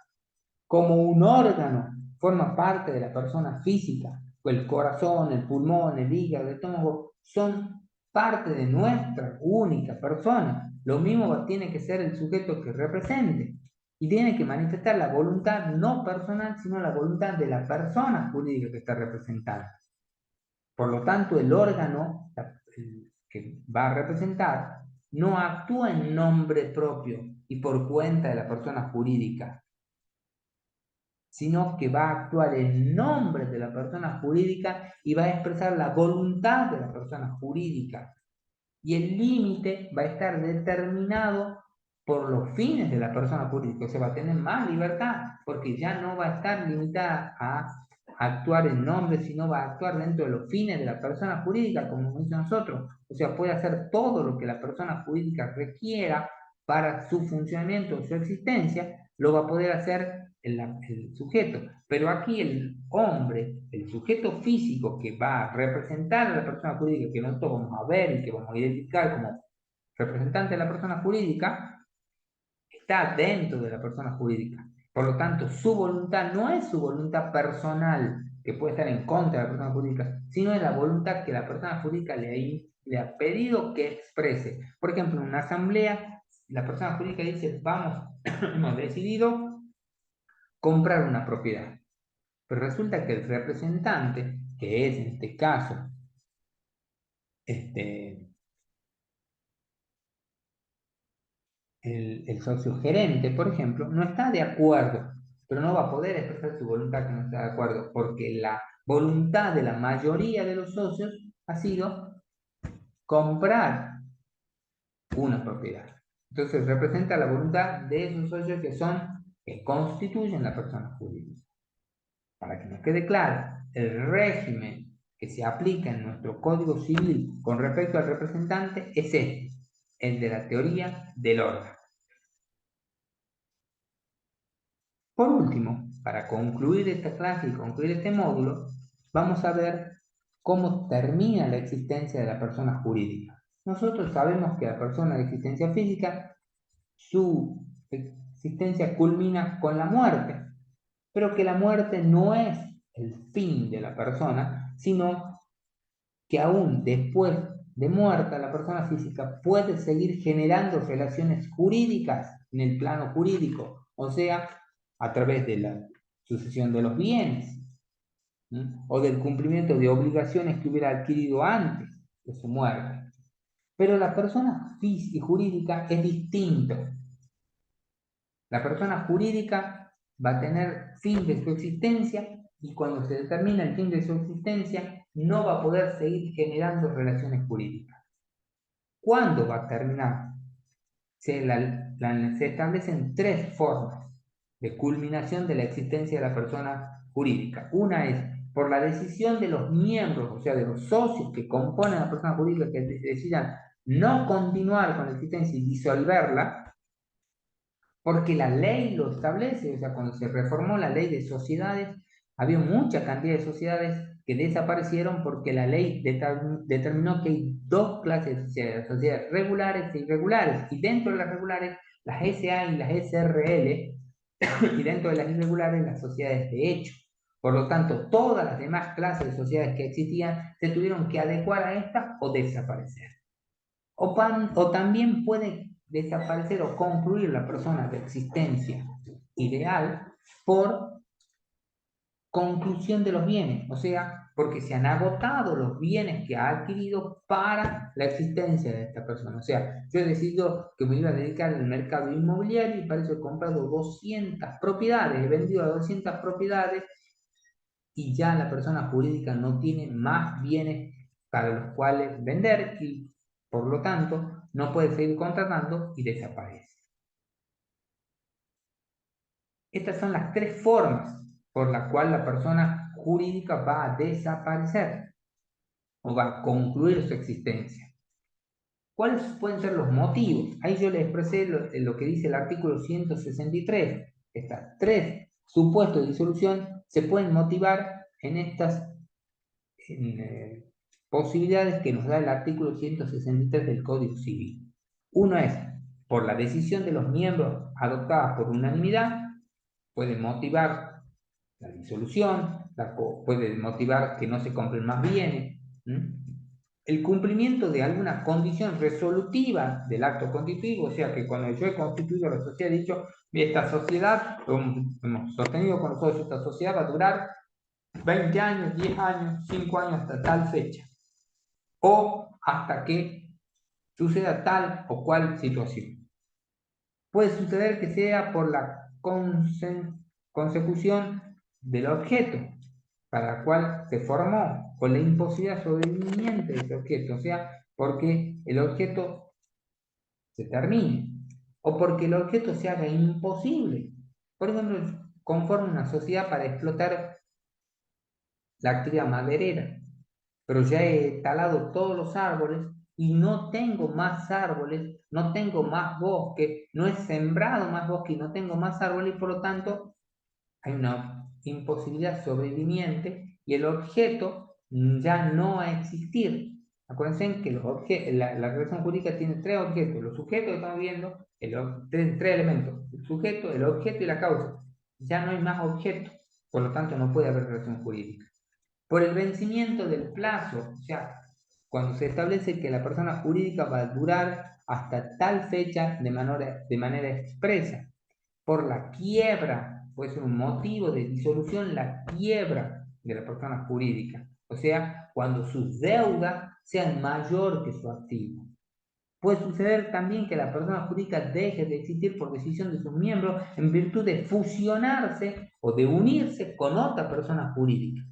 como un órgano, forma parte de la persona física. El corazón, el pulmón, el hígado, el estómago son parte de nuestra única persona. Lo mismo tiene que ser el sujeto que represente y tiene que manifestar la voluntad no personal, sino la voluntad de la persona jurídica que está representando. Por lo tanto, el órgano que va a representar no actúa en nombre propio y por cuenta de la persona jurídica, sino que va a actuar en nombre de la persona jurídica y va a expresar la voluntad de la persona jurídica. Y el límite va a estar determinado por los fines de la persona jurídica, o sea, va a tener más libertad, porque ya no va a estar limitada a actuar en nombre, sino va a actuar dentro de los fines de la persona jurídica, como dice nosotros. O sea, puede hacer todo lo que la persona jurídica requiera para su funcionamiento o su existencia, lo va a poder hacer el sujeto. Pero aquí el hombre, el sujeto físico que va a representar a la persona jurídica, que nosotros vamos a ver y que vamos a identificar como representante de la persona jurídica, está dentro de la persona jurídica. Por lo tanto, su voluntad no es su voluntad personal, que puede estar en contra de la persona jurídica, sino es la voluntad que la persona jurídica le ha pedido que exprese. Por ejemplo, en una asamblea, la persona jurídica dice, hemos decidido comprar una propiedad. Pero resulta que el representante, que es en este caso, el socio gerente, por ejemplo, no está de acuerdo, pero no va a poder expresar su voluntad que no está de acuerdo, porque la voluntad de la mayoría de los socios ha sido comprar una propiedad. Entonces representa la voluntad de esos socios que constituyen la persona jurídica. Para que nos quede claro, el régimen que se aplica en nuestro Código Civil con respecto al representante es este, el de la teoría del órgano. Por último, para concluir esta clase y concluir este módulo, vamos a ver cómo termina la existencia de la persona jurídica. Nosotros sabemos que la persona de existencia física, su existencia culmina con la muerte, pero que la muerte no es el fin de la persona, sino que aún después de muerta la persona física puede seguir generando relaciones jurídicas en el plano jurídico, o sea, a través de la sucesión de los bienes, ¿sí? O del cumplimiento de obligaciones que hubiera adquirido antes de su muerte. Pero la persona física y jurídica es distinto. La persona jurídica va a tener fin de su existencia y cuando se determina el fin de su existencia no va a poder seguir generando relaciones jurídicas. ¿Cuándo va a terminar? Se establecen tres formas de culminación de la existencia de la persona jurídica. Una es por la decisión de los miembros, o sea, de los socios que componen a la persona jurídica que decidan no continuar con la existencia y disolverla, porque la ley lo establece, o sea, cuando se reformó la ley de sociedades, había mucha cantidad de sociedades que desaparecieron porque la ley determinó que hay dos clases de sociedades, sociedades regulares e irregulares, y dentro de las regulares, las SA y las SRL, y dentro de las irregulares, las sociedades de hecho. Por lo tanto, todas las demás clases de sociedades que existían se tuvieron que adecuar a esta o desaparecer. O también puede desaparecer o concluir la persona de existencia ideal por conclusión de los bienes, o sea, porque se han agotado los bienes que ha adquirido para la existencia de esta persona. O sea, yo he decidido que me iba a dedicar al mercado inmobiliario y para eso he comprado 200 propiedades, he vendido a 200 propiedades y ya la persona jurídica no tiene más bienes para los cuales vender y por lo tanto no puede seguir contratando y desaparece. Estas son las tres formas por las cuales la persona jurídica va a desaparecer o va a concluir su existencia. ¿Cuáles pueden ser los motivos? Ahí yo les expresé lo que dice el artículo 163. Estas tres supuestos de disolución se pueden motivar en estas posibilidades que nos da el artículo 163 del Código Civil. Uno es por la decisión de los miembros adoptada por unanimidad, puede motivar la disolución, puede motivar que no se compren más bienes. El cumplimiento de alguna condición resolutiva del acto constitutivo, o sea que cuando yo he constituido la sociedad he dicho, esta sociedad, hemos sostenido con nosotros, esta sociedad va a durar 20 años, 10 años, 5 años hasta tal fecha, o hasta que suceda tal o cual situación. Puede suceder que sea por la consecución del objeto para el cual se formó, o la imposibilidad sobreviviente de ese objeto, o sea, porque el objeto se termine, o porque el objeto se haga imposible. Por ejemplo, conforma una sociedad para explotar la actividad maderera, pero ya he talado todos los árboles y no tengo más árboles, no tengo más bosque, no he sembrado más bosque y no tengo más árboles y por lo tanto hay una imposibilidad sobreviviente y el objeto ya no va a existir. Acuérdense que la relación jurídica tiene tres objetos, los sujetos que estamos viendo, tres elementos, el sujeto, el objeto y la causa. Ya no hay más objeto, por lo tanto no puede haber relación jurídica. Por el vencimiento del plazo, o sea, cuando se establece que la persona jurídica va a durar hasta tal fecha de manera expresa, por la quiebra, puede ser un motivo de disolución, la quiebra de la persona jurídica, o sea, cuando sus deudas sean mayor que su activo. Puede suceder también que la persona jurídica deje de existir por decisión de sus miembros en virtud de fusionarse o de unirse con otra persona jurídica.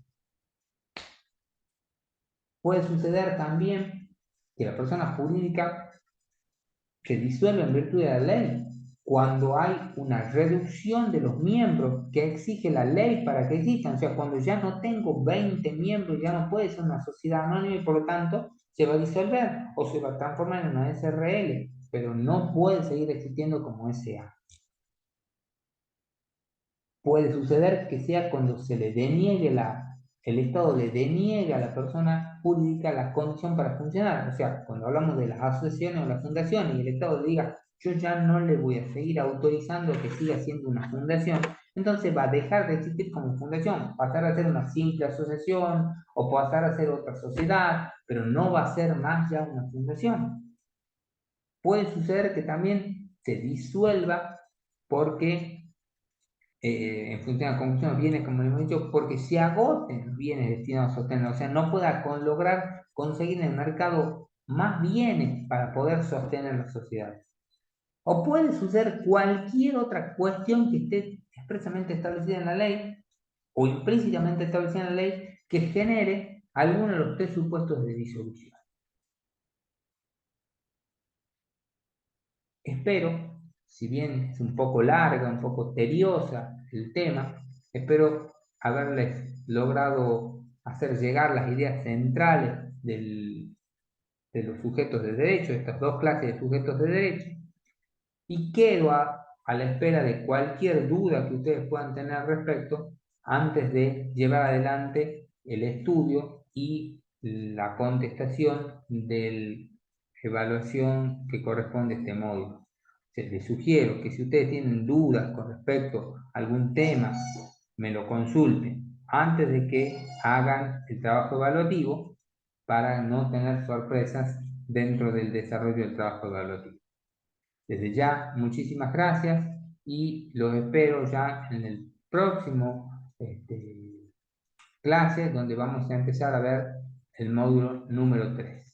Puede suceder también que la persona jurídica se disuelve en virtud de la ley cuando hay una reducción de los miembros que exige la ley para que existan. O sea, cuando ya no tengo 20 miembros, ya no puede ser una sociedad anónima y por lo tanto se va a disolver o se va a transformar en una SRL, pero no puede seguir existiendo como SA. Puede suceder que sea cuando se le deniegue el Estado le deniega a la persona jurídica la condición para funcionar. O sea, cuando hablamos de las asociaciones o las fundaciones y el Estado le diga, yo ya no le voy a seguir autorizando que siga siendo una fundación, entonces va a dejar de existir como fundación, pasar a ser una simple asociación o pasar a ser otra sociedad, pero no va a ser más ya una fundación. Puede suceder que también se disuelva porque en función de la conclusión de los bienes, como hemos dicho, porque se agoten los bienes destinados a sostenerlo, o sea, no pueda lograr conseguir en el mercado más bienes para poder sostener la sociedad. O puede suceder cualquier otra cuestión que esté expresamente establecida en la ley o implícitamente establecida en la ley que genere alguno de los tres supuestos de disolución. Espero, si bien es un poco larga, un poco tediosa el tema, espero haberles logrado hacer llegar las ideas centrales de los sujetos de derecho, estas dos clases de sujetos de derecho, y quedo a la espera de cualquier duda que ustedes puedan tener al respecto antes de llevar adelante el estudio y la contestación de la evaluación que corresponde a este módulo. Les sugiero que si ustedes tienen dudas con respecto a algún tema, me lo consulten antes de que hagan el trabajo evaluativo para no tener sorpresas dentro del desarrollo del trabajo evaluativo. Desde ya, muchísimas gracias y los espero ya en el próximo clase donde vamos a empezar a ver el módulo número 3.